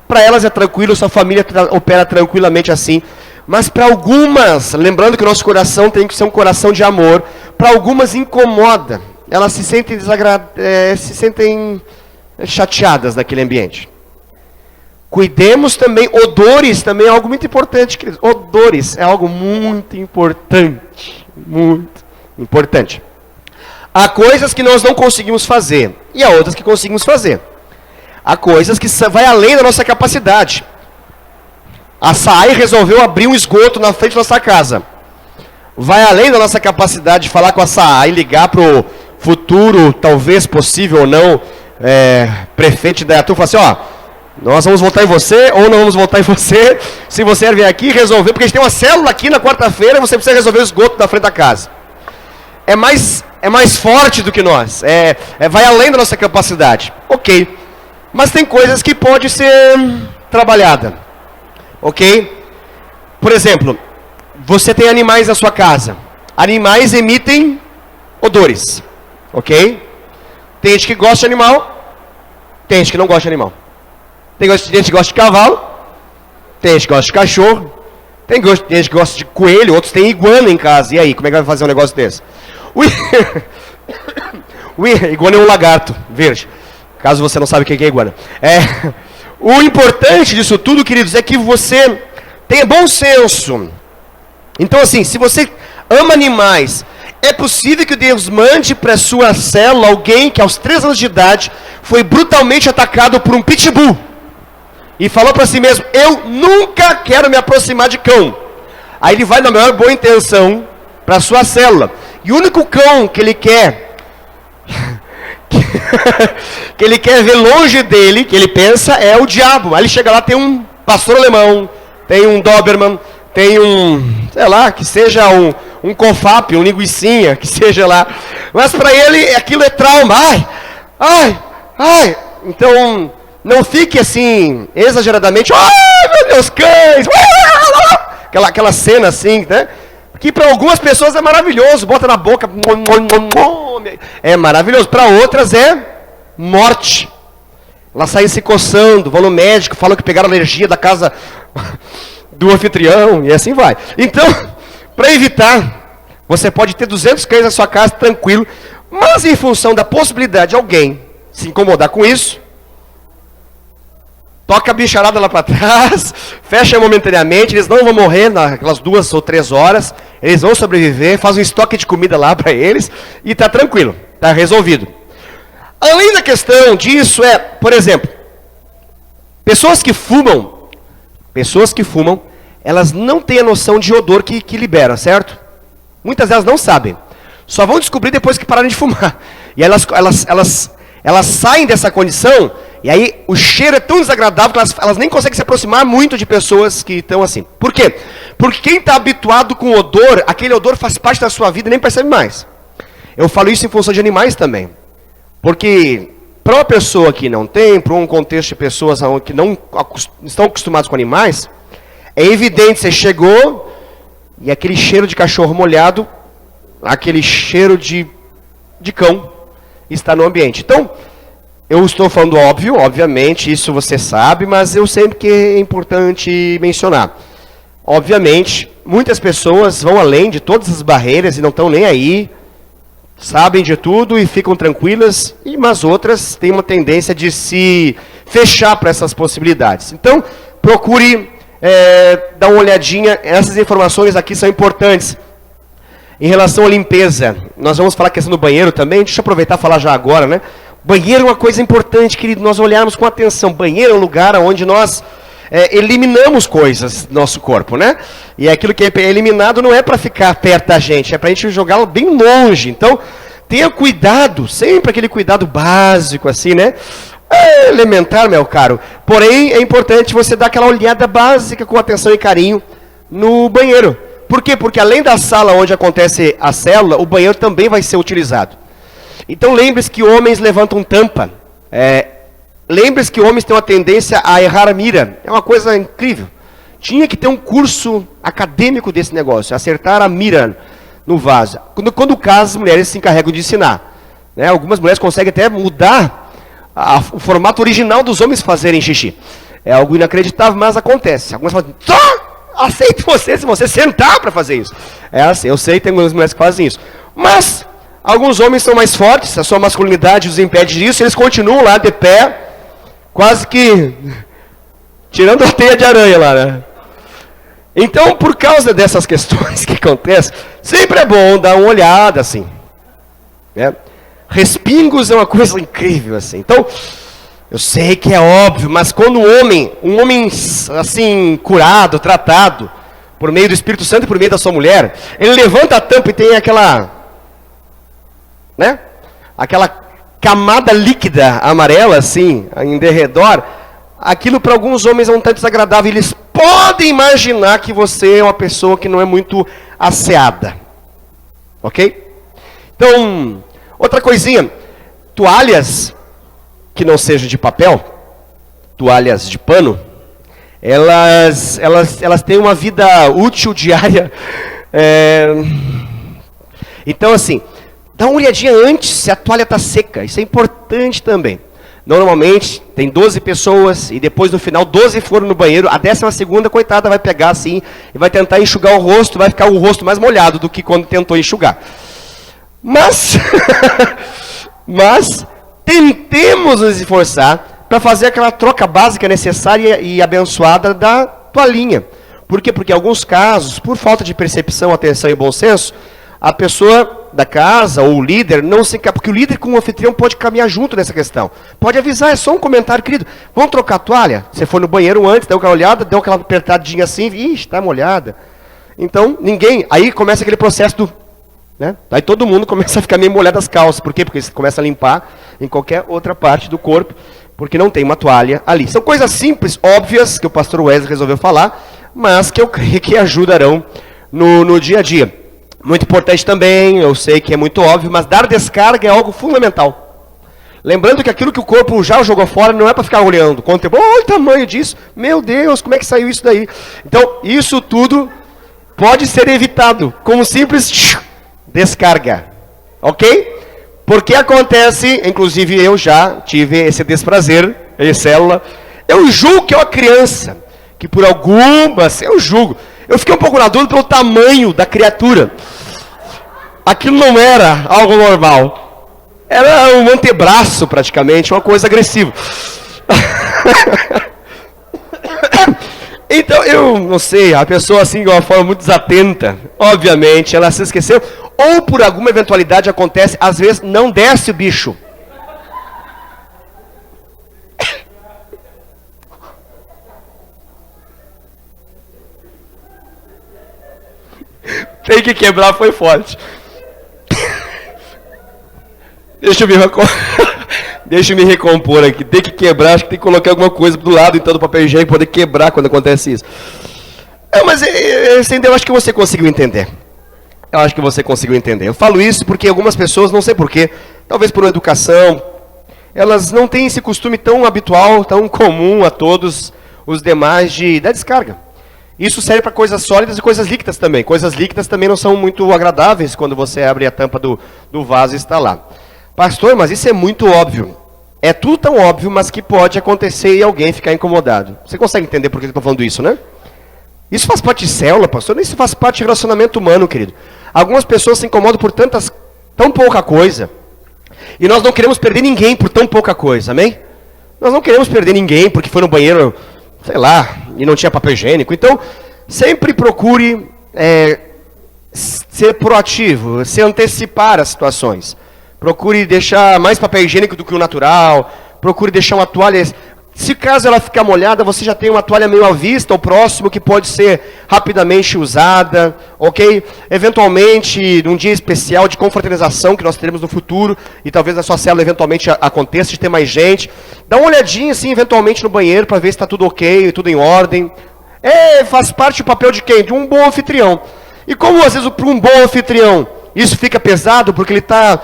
Para elas é tranquilo, sua família opera tranquilamente assim. Mas para algumas, lembrando que o nosso coração tem que ser um coração de amor, para algumas incomoda. Elas se sentem chateadas naquele ambiente. Cuidemos também, odores também é algo muito importante, queridos. Odores é algo muito importante. Muito importante. Há coisas que nós não conseguimos fazer e há outras que conseguimos fazer. Há coisas que vai além da nossa capacidade. A SAAI resolveu abrir um esgoto na frente da nossa casa. Vai além da nossa capacidade de falar com a SAAI, ligar para o futuro, talvez possível ou não, prefeito de Dayatu, falar assim, ó, nós vamos votar em você ou não vamos votar em você, se você vier aqui resolver, porque a gente tem uma célula aqui na quarta-feira, você precisa resolver o esgoto da frente da casa. É mais forte do que nós, vai além da nossa capacidade. Ok. Mas tem coisas que pode ser trabalhada, ok? Por exemplo, você tem animais na sua casa. Animais emitem odores, ok? Tem gente que gosta de animal, tem gente que não gosta de animal. Tem gente que gosta de cavalo, tem gente que gosta de cachorro, tem gente que gosta de coelho, outros têm iguana em casa. E aí, como é que vai fazer um negócio desse? Iguana é um lagarto verde. Caso você não sabe o que é iguana. O importante disso tudo, queridos, é que você tenha bom senso. Então, assim, se você ama animais, é possível que Deus mande para a sua célula alguém que aos 3 anos de idade foi brutalmente atacado por um pitbull. E falou para si mesmo, eu nunca quero me aproximar de cão. Aí ele vai na maior boa intenção para a sua célula. E o único cão que ele quer... que ele quer ver longe dele, que ele pensa, é o diabo. Aí ele chega lá, tem um pastor alemão, tem um Doberman, tem um, sei lá, que seja um Confap, um linguicinha, que seja lá. Mas para ele, aquilo é trauma. Ai. Então, não fique assim, exageradamente, ai meu Deus, cães. Aquela cena assim, né? Que para algumas pessoas é maravilhoso, bota na boca, é maravilhoso. Para outras é morte. Elas saem se coçando, vão no médico, falam que pegaram alergia da casa do anfitrião, e assim vai. Então, para evitar, você pode ter 200 cães na sua casa, tranquilo, mas em função da possibilidade de alguém se incomodar com isso, toca a bicharada lá para trás, fecha momentaneamente, eles não vão morrer naquelas 2 ou 3 horas, eles vão sobreviver, faz um estoque de comida lá para eles, e está tranquilo, está resolvido. Além da questão disso por exemplo, pessoas que fumam, elas não têm a noção de odor que libera, certo? Muitas delas não sabem, só vão descobrir depois que pararem de fumar, e elas saem dessa condição. E aí o cheiro é tão desagradável que elas nem conseguem se aproximar muito de pessoas que estão assim. Por quê? Porque quem está habituado com odor, aquele odor faz parte da sua vida e nem percebe mais. Eu falo isso em função de animais também. Porque para uma pessoa que não tem, para um contexto de pessoas que não estão acostumadas com animais, é evidente, você chegou e aquele cheiro de cachorro molhado, aquele cheiro de cão está no ambiente. Então, eu estou falando óbvio, obviamente, isso você sabe, mas eu sempre que é importante mencionar. Obviamente, muitas pessoas vão além de todas as barreiras e não estão nem aí, sabem de tudo e ficam tranquilas, mas outras têm uma tendência de se fechar para essas possibilidades. Então, procure dar uma olhadinha, essas informações aqui são importantes. Em relação à limpeza, nós vamos falar a questão do banheiro também, deixa eu aproveitar e falar já agora, né? Banheiro é uma coisa importante, querido, nós olharmos com atenção. Banheiro é um lugar onde nós eliminamos coisas do nosso corpo, né? E aquilo que é eliminado não é para ficar perto da gente, é para a gente jogá-lo bem longe. Então, tenha cuidado, sempre aquele cuidado básico, assim, né? É elementar, meu caro. Porém, é importante você dar aquela olhada básica com atenção e carinho no banheiro. Por quê? Porque além da sala onde acontece a célula, o banheiro também vai ser utilizado. Então lembre-se que homens levantam tampa. Lembre-se que homens têm uma tendência a errar a mira. É uma coisa incrível. Tinha que ter um curso acadêmico desse negócio, acertar a mira no vaso. Quando casa, as mulheres se encarregam de ensinar. Né? Algumas mulheres conseguem até mudar o formato original dos homens fazerem xixi. É algo inacreditável, mas acontece. Algumas falam, aceito você se você sentar para fazer isso. É assim, eu sei, tem algumas mulheres que fazem isso. Mas alguns homens são mais fortes, a sua masculinidade os impede disso, eles continuam lá de pé, quase que tirando a teia de aranha lá, né? Então, por causa dessas questões que acontecem, sempre é bom dar uma olhada assim. Né? Respingos é uma coisa incrível assim. Então, eu sei que é óbvio, mas quando um homem assim, curado, tratado, por meio do Espírito Santo e por meio da sua mulher, ele levanta a tampa e tem aquela, né? Aquela camada líquida amarela, assim, em derredor. Aquilo para alguns homens é um tanto desagradável. Eles podem imaginar que você é uma pessoa que não é muito asseada. Ok? Então, outra coisinha. Toalhas que não sejam de papel, toalhas de pano, elas têm uma vida útil diária. Então, assim, dá uma olhadinha antes se a toalha está seca. Isso é importante também. Normalmente, tem 12 pessoas e depois no final 12 foram no banheiro. A 12ª, coitada, vai pegar assim e vai tentar enxugar o rosto. Vai ficar o rosto mais molhado do que quando tentou enxugar. Mas tentemos nos esforçar para fazer aquela troca básica necessária e abençoada da toalhinha. Por quê? Porque em alguns casos, por falta de percepção, atenção e bom senso, a pessoa da casa ou o líder não se... Porque o líder com o anfitrião pode caminhar junto nessa questão. Pode avisar, é só um comentário, querido. Vamos trocar a toalha? Você foi no banheiro antes, deu aquela olhada, deu aquela apertadinha assim, ixi, está molhada. Então, ninguém... Aí começa aquele processo do... Né? Aí todo mundo começa a ficar meio molhado as calças. Por quê? Porque você começa a limpar em qualquer outra parte do corpo, porque não tem uma toalha ali. São coisas simples, óbvias, que o pastor Wesley resolveu falar, mas que eu creio que ajudarão no dia a dia. Muito importante também, eu sei que é muito óbvio, mas dar descarga é algo fundamental. Lembrando que aquilo que o corpo já jogou fora não é para ficar olhando. Olha o tamanho disso, meu Deus, como é que saiu isso daí? Então, isso tudo pode ser evitado com um simples descarga, ok? Porque acontece, inclusive eu já tive esse desprazer em célula. Eu julgo que é uma criança, que por algumas, eu julgo. Eu fiquei um pouco na dúvida pelo tamanho da criatura. Aquilo não era algo normal. Era um antebraço praticamente, uma coisa agressiva. Então, eu não sei, a pessoa assim de uma forma muito desatenta, obviamente, ela se esqueceu. Ou por alguma eventualidade acontece, às vezes não desce o bicho. Tem que quebrar, foi forte. Deixa eu me recompor aqui. Tem que quebrar, acho que tem que colocar alguma coisa do lado então do papel higiênico para poder quebrar quando acontece isso. Mas eu acho que você conseguiu entender. Eu acho que você conseguiu entender. Eu falo isso porque algumas pessoas, não sei porquê, talvez por educação, elas não têm esse costume tão habitual, tão comum a todos os demais da descarga. Isso serve para coisas sólidas e coisas líquidas também. Coisas líquidas também não são muito agradáveis quando você abre a tampa do vaso e está lá. Pastor, mas isso é muito óbvio. É tudo tão óbvio, mas que pode acontecer e alguém ficar incomodado. Você consegue entender por que eu estou falando isso, né? Isso faz parte de célula, pastor. Isso faz parte de relacionamento humano, querido. Algumas pessoas se incomodam por tão pouca coisa. E nós não queremos perder ninguém por tão pouca coisa, amém? Nós não queremos perder ninguém porque foi no banheiro sei lá, e não tinha papel higiênico. Então, sempre procure ser proativo, se antecipar às situações. Procure deixar mais papel higiênico do que o natural, procure deixar uma toalha. Se caso ela ficar molhada, você já tem uma toalha meio à vista, ou próximo, que pode ser rapidamente usada, ok? Eventualmente, num dia especial de confraternização que nós teremos no futuro, e talvez na sua célula eventualmente aconteça de ter mais gente, dá uma olhadinha assim, eventualmente no banheiro, para ver se está tudo ok, tudo em ordem. Faz parte do papel de quem? De um bom anfitrião. E como às vezes para um bom anfitrião isso fica pesado, porque ele está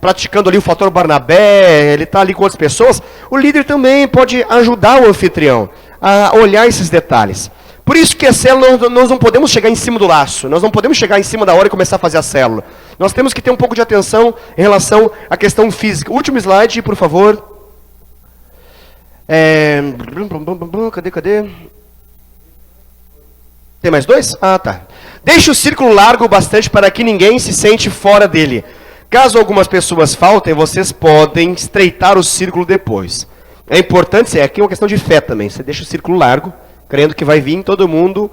praticando ali o fator Barnabé, ele está ali com outras pessoas, o líder também pode ajudar o anfitrião a olhar esses detalhes. Por isso que a célula, nós não podemos chegar em cima do laço, nós não podemos chegar em cima da hora e começar a fazer a célula. Nós temos que ter um pouco de atenção em relação à questão física. Último slide, por favor. Cadê? Tem mais dois? Ah, tá. Deixe o círculo largo bastante para que ninguém se sente fora dele. Caso algumas pessoas faltem, vocês podem estreitar o círculo depois. É importante, aqui é uma questão de fé também. Você deixa o círculo largo, crendo que vai vir todo mundo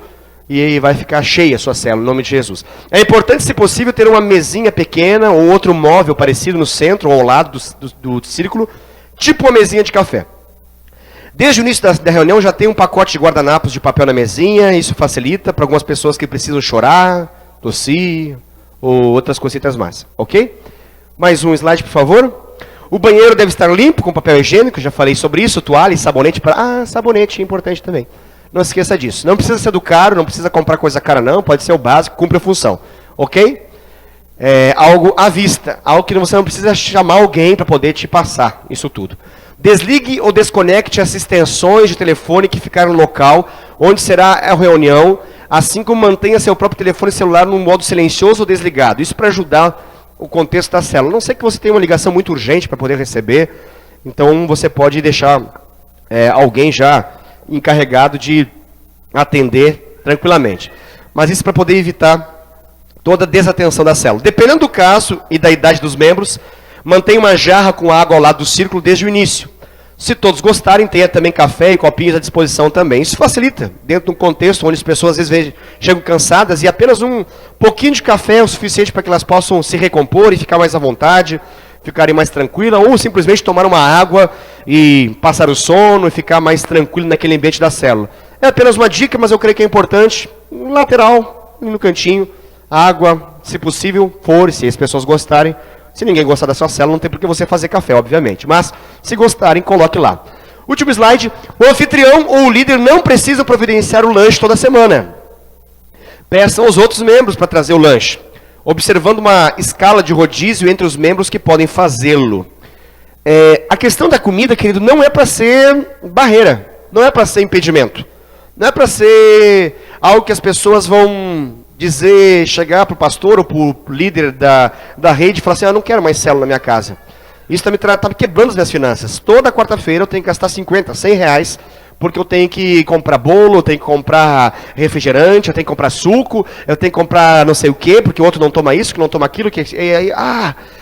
e vai ficar cheia a sua célula, em nome de Jesus. É importante, se possível, ter uma mesinha pequena ou outro móvel parecido no centro ou ao lado do círculo, tipo uma mesinha de café. Desde o início da reunião já tem um pacote de guardanapos de papel na mesinha, isso facilita para algumas pessoas que precisam chorar, tossir, ou outras cositas mais, ok? Mais um slide, por favor. O banheiro deve estar limpo, com papel higiênico, já falei sobre isso, toalha e sabonete. Sabonete é importante também. Não se esqueça disso. Não precisa ser do caro, não precisa comprar coisa cara não, pode ser o básico, cumpre a função, ok? Algo à vista, algo que você não precisa chamar alguém para poder te passar isso tudo. Desligue ou desconecte as extensões de telefone que ficaram no local onde será a reunião, assim como mantenha seu próprio telefone celular no modo silencioso ou desligado. Isso para ajudar o contexto da célula. Não sei que você tenha uma ligação muito urgente para poder receber, então você pode deixar alguém já encarregado de atender tranquilamente. Mas isso para poder evitar toda a desatenção da célula. Dependendo do caso e da idade dos membros, mantenha uma jarra com água ao lado do círculo desde o início. Se todos gostarem, tenha também café e copinhos à disposição também. Isso facilita, dentro de um contexto onde as pessoas às vezes chegam cansadas e apenas um pouquinho de café é o suficiente para que elas possam se recompor e ficar mais à vontade, ficarem mais tranquilas, ou simplesmente tomar uma água e passar o sono e ficar mais tranquilo naquele ambiente da célula. É apenas uma dica, mas eu creio que é importante. Lateral, no cantinho, água, se possível, se as pessoas gostarem. Se ninguém gostar da sua célula, não tem por que você fazer café, obviamente. Mas, se gostarem, coloque lá. Último slide. O anfitrião ou o líder não precisa providenciar o lanche toda semana. Peçam aos outros membros para trazer o lanche, observando uma escala de rodízio entre os membros que podem fazê-lo. A questão da comida, querido, não é para ser barreira, não é para ser impedimento. Não é para ser algo que as pessoas vão chegar para o pastor ou para o líder da rede e falar assim, não quero mais célula na minha casa. Isso está me quebrando as minhas finanças. Toda quarta-feira eu tenho que gastar 50, 100 reais, porque eu tenho que comprar bolo, eu tenho que comprar refrigerante, eu tenho que comprar suco, eu tenho que comprar não sei o quê, porque o outro não toma isso, que não toma aquilo.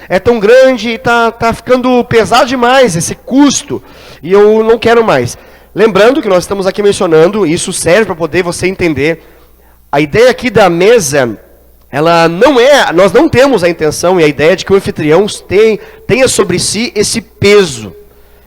É tão grande e está ficando pesado demais esse custo, e eu não quero mais. Lembrando que nós estamos aqui mencionando, isso serve para poder você entender. A ideia aqui da mesa, ela não nós não temos a intenção e a ideia de que o anfitrião tenha sobre si esse peso.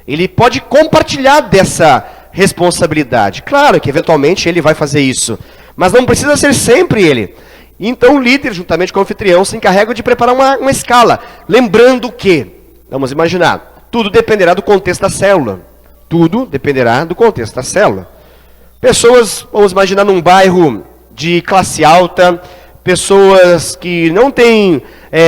Ele pode compartilhar dessa responsabilidade. Claro que eventualmente ele vai fazer isso, mas não precisa ser sempre ele. Então o líder, juntamente com o anfitrião, se encarrega de preparar uma escala. Lembrando que, vamos imaginar, tudo dependerá do contexto da célula. Tudo dependerá do contexto da célula. Pessoas, vamos imaginar, num bairro de classe alta, pessoas que não têm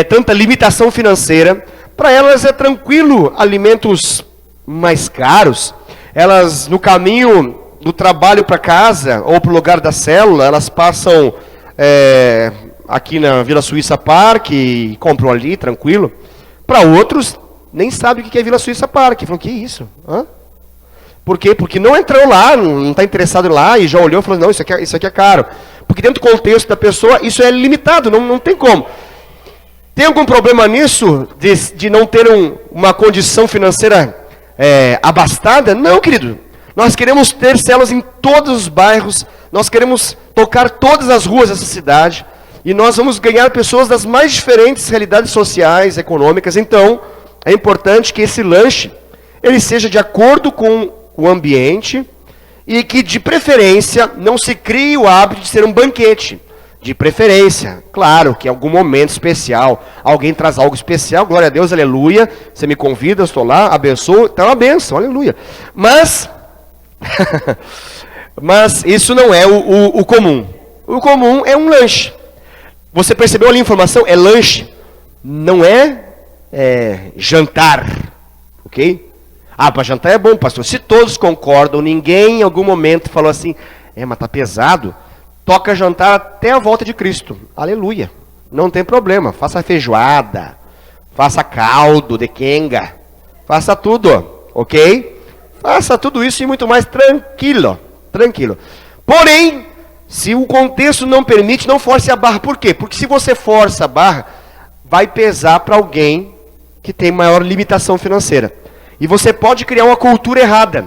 tanta limitação financeira, para elas é tranquilo alimentos mais caros. Elas, no caminho do trabalho para casa, ou para o lugar da célula, elas passam aqui na Vila Suíça Park e compram ali, tranquilo. Para outros, nem sabem o que é Vila Suíça Park. Falam, que isso? Hã? Por quê? Porque não entrou lá, não está interessado lá e já olhou e falou, não, isso aqui é caro. Porque dentro do contexto da pessoa, isso é limitado, não tem como. Tem algum problema nisso, de não ter uma condição financeira abastada? Não, querido. Nós queremos ter células em todos os bairros, nós queremos tocar todas as ruas dessa cidade, e nós vamos ganhar pessoas das mais diferentes realidades sociais, econômicas. Então, é importante que esse lanche, ele seja de acordo com o ambiente, e que, de preferência, não se crie o hábito de ser um banquete. De preferência, claro, que em algum momento especial, alguém traz algo especial, glória a Deus, aleluia, você me convida, eu estou lá, abençoo, então é uma bênção, aleluia. Mas, mas isso não é o comum. O comum é um lanche. Você percebeu ali a informação? É lanche, não é jantar, ok? Ah, para jantar é bom, pastor. Se todos concordam, ninguém em algum momento falou assim, mas tá pesado, toca jantar até a volta de Cristo. Aleluia. Não tem problema. Faça feijoada, faça caldo de quenga, faça tudo, ok? Faça tudo isso e muito mais tranquilo, tranquilo. Porém, se o contexto não permite, não force a barra. Por quê? Porque se você força a barra, vai pesar para alguém que tem maior limitação financeira. E você pode criar uma cultura errada.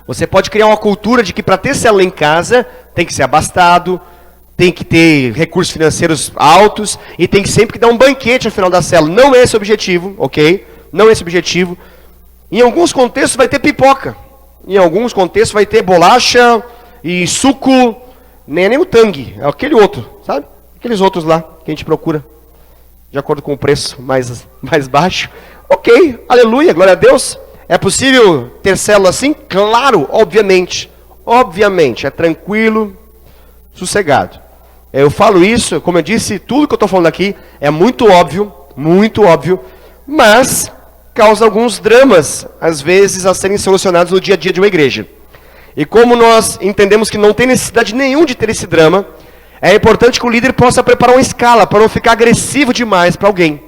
Você pode criar uma cultura de que para ter célula em casa, tem que ser abastado, tem que ter recursos financeiros altos, e tem que sempre dar um banquete ao final da célula. Não é esse o objetivo, ok? Não é esse o objetivo. Em alguns contextos vai ter pipoca. Em alguns contextos vai ter bolacha e suco, nem o tangue, é aquele outro, sabe? Aqueles outros lá que a gente procura, de acordo com o preço mais baixo. Ok, aleluia, glória a Deus. É possível ter célula assim? Claro, obviamente. Obviamente, é tranquilo, sossegado. Eu falo isso, como eu disse, tudo que eu estou falando aqui é muito óbvio, mas causa alguns dramas, às vezes, a serem solucionados no dia a dia de uma igreja. E como nós entendemos que não tem necessidade nenhum de ter esse drama, é importante que o líder possa preparar uma escala para não ficar agressivo demais para alguém.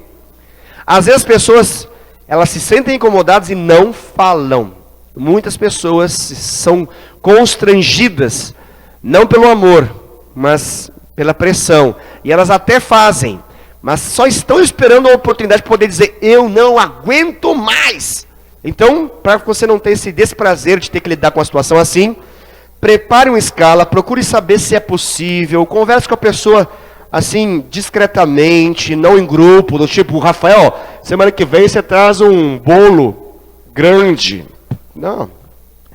Às vezes as pessoas, elas se sentem incomodadas e não falam. Muitas pessoas são constrangidas, não pelo amor, mas pela pressão. E elas até fazem, mas só estão esperando a oportunidade de poder dizer, eu não aguento mais. Então, para você não ter esse desprazer de ter que lidar com a situação assim, prepare uma escala, procure saber se é possível, converse com a pessoa assim, discretamente, não em grupo, do tipo, Rafael, semana que vem você traz um bolo grande. Não,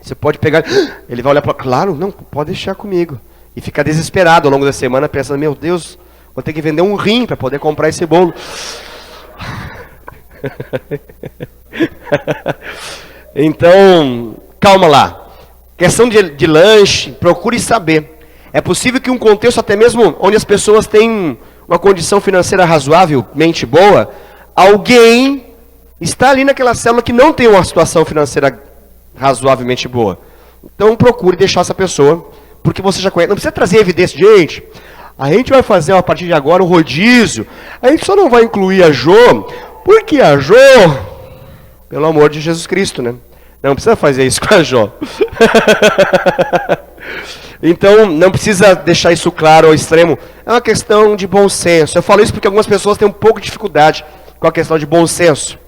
você pode pegar, ele vai olhar para, claro, não, pode deixar comigo. E ficar desesperado ao longo da semana, pensando, meu Deus, vou ter que vender um rim para poder comprar esse bolo. Então, calma lá. Questão de lanche, procure saber. É possível que um contexto até mesmo onde as pessoas têm uma condição financeira razoavelmente boa, alguém está ali naquela célula que não tem uma situação financeira razoavelmente boa. Então procure deixar essa pessoa, porque você já conhece. Não precisa trazer evidência, gente. A gente vai fazer a partir de agora um rodízio. A gente só não vai incluir a Jô, porque a Jô, pelo amor de Jesus Cristo, né? Não precisa fazer isso com a Jô. Então, não precisa deixar isso claro ao extremo. É uma questão de bom senso. Eu falo isso porque algumas pessoas têm um pouco de dificuldade com a questão de bom senso.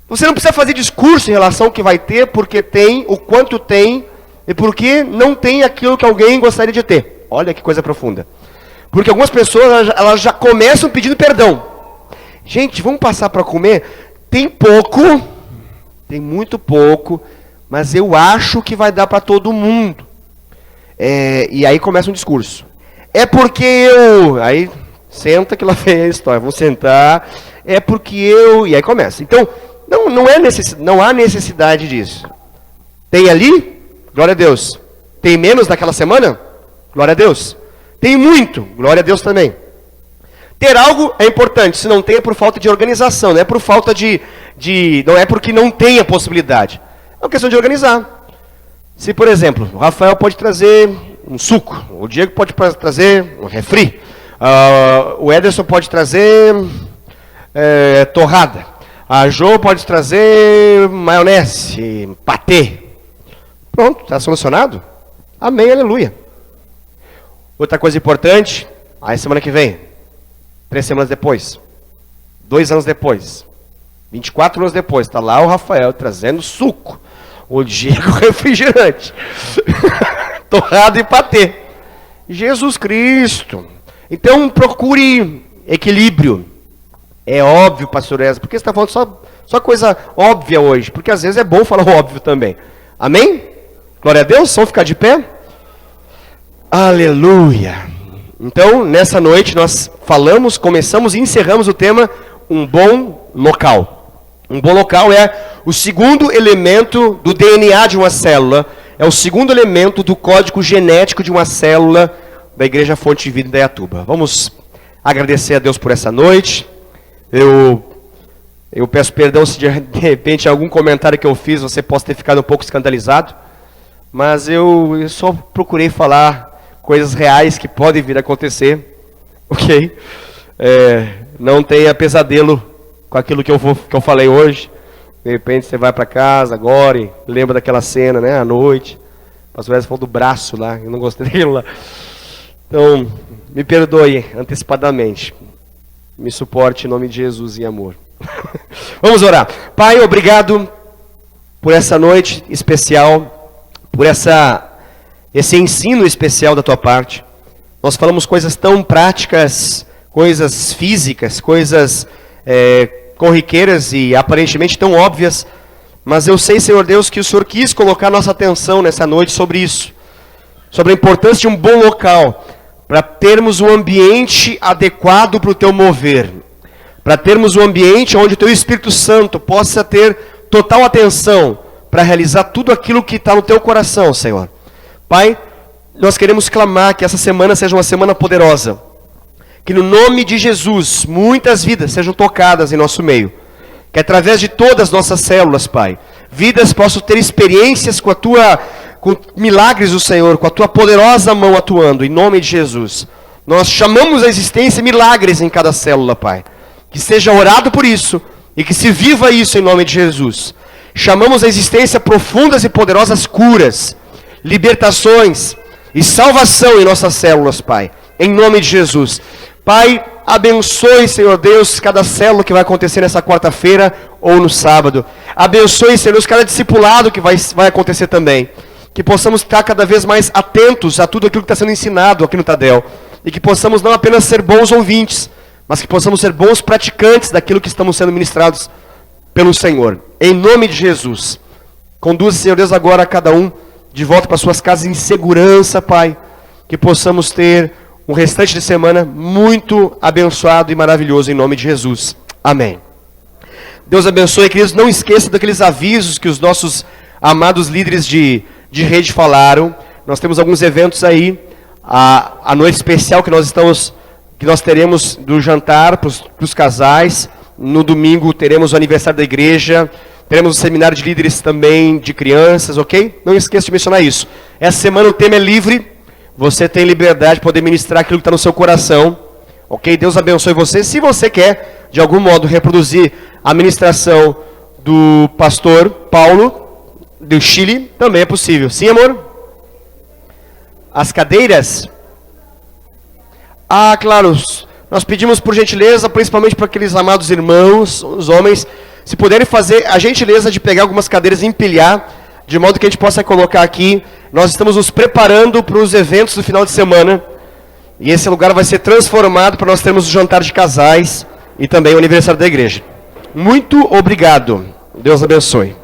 Você não precisa fazer discurso em relação ao que vai ter, porque tem, o quanto tem, e porque não tem aquilo que alguém gostaria de ter. Olha que coisa profunda. Porque algumas pessoas, elas já começam pedindo perdão. Gente, vamos passar para comer? Tem pouco, tem muito pouco, mas eu acho que vai dar para todo mundo. E aí começa um discurso. É porque eu... Aí senta que lá vem a história. Vou sentar. É porque eu... E aí começa. Então, não há necessidade disso. Tem ali? Glória a Deus. Tem menos naquela semana? Glória a Deus. Tem muito? Glória a Deus também. Ter algo é importante. Se não tem é por falta de organização. Não é por falta não é porque não tem a possibilidade. É uma questão de organizar. Se, por exemplo, o Rafael pode trazer um suco, o Diego pode trazer um refri, o Ederson pode trazer torrada, a Jo pode trazer maionese, patê. Pronto, está solucionado? Amém, aleluia. Outra coisa importante, aí semana que vem, 3 semanas depois, 2 anos depois, 24 anos depois, está lá o Rafael trazendo suco. O Diego refrigerante. Torrado e patê. Jesus Cristo. Então procure equilíbrio. É óbvio, pastor Ezra, porque você está falando só coisa óbvia hoje, porque às vezes é bom falar óbvio também. Amém? Glória a Deus, vamos ficar de pé? Aleluia. Então, nessa noite nós começamos e encerramos o tema um bom local. Um bom local é o segundo elemento do DNA de uma célula, é o segundo elemento do código genético de uma célula da Igreja Fonte de Vida em Indaiatuba. Vamos agradecer a Deus por essa noite. Eu peço perdão se de repente algum comentário que eu fiz você possa ter ficado um pouco escandalizado, mas eu só procurei falar coisas reais que podem vir a acontecer, ok? Não tenha pesadelo com aquilo que eu falei hoje. De repente você vai para casa agora e lembra daquela cena, né, à noite. O pastor Wesley falou do braço lá, eu não gostei daquilo lá. Então, me perdoe antecipadamente. Me suporte em nome de Jesus em amor. Vamos orar. Pai, obrigado por essa noite especial, por esse ensino especial da tua parte. Nós falamos coisas tão práticas, coisas físicas, coisas corriqueiras e aparentemente tão óbvias, mas eu sei, Senhor Deus, que o Senhor quis colocar nossa atenção nessa noite sobre isso, sobre a importância de um bom local, para termos um ambiente adequado para o teu mover, para termos um ambiente onde o teu Espírito Santo possa ter total atenção para realizar tudo aquilo que está no teu coração, Senhor. Pai, nós queremos clamar que essa semana seja uma semana poderosa, que no nome de Jesus, muitas vidas sejam tocadas em nosso meio, que através de todas as nossas células, Pai, vidas possam ter experiências com milagres do Senhor, com a tua poderosa mão atuando, em nome de Jesus. Nós chamamos a existência milagres em cada célula, Pai. Que seja orado por isso e que se viva isso em nome de Jesus. Chamamos a existência profundas e poderosas curas, libertações e salvação em nossas células, Pai. Em nome de Jesus. Pai, abençoe, Senhor Deus, cada célula que vai acontecer nessa quarta-feira ou no sábado. Abençoe, Senhor Deus, cada discipulado que vai acontecer também. Que possamos estar cada vez mais atentos a tudo aquilo que está sendo ensinado aqui no Tadel. E que possamos não apenas ser bons ouvintes, mas que possamos ser bons praticantes daquilo que estamos sendo ministrados pelo Senhor. Em nome de Jesus. Conduza, Senhor Deus, agora cada um de volta para suas casas em segurança, Pai. Que possamos ter um restante de semana muito abençoado e maravilhoso em nome de Jesus. Amém. Deus abençoe, queridos. Não esqueça daqueles avisos que os nossos amados líderes de rede falaram. Nós temos alguns eventos aí. A noite especial que nós teremos do jantar para os casais. No domingo teremos o aniversário da igreja. Teremos o seminário de líderes também de crianças, ok? Não esqueça de mencionar isso. Essa semana o tema é livre. Você tem liberdade de poder ministrar aquilo que está no seu coração. Ok? Deus abençoe você. Se você quer, de algum modo, reproduzir a ministração do pastor Paulo, do Chile, também é possível. Sim, amor? As cadeiras? Ah, claro. Nós pedimos por gentileza, principalmente para aqueles amados irmãos, os homens, se puderem fazer a gentileza de pegar algumas cadeiras e empilhar, de modo que a gente possa colocar aqui. Nós estamos nos preparando para os eventos do final de semana. E esse lugar vai ser transformado para nós termos o jantar de casais e também o aniversário da igreja. Muito obrigado. Deus abençoe.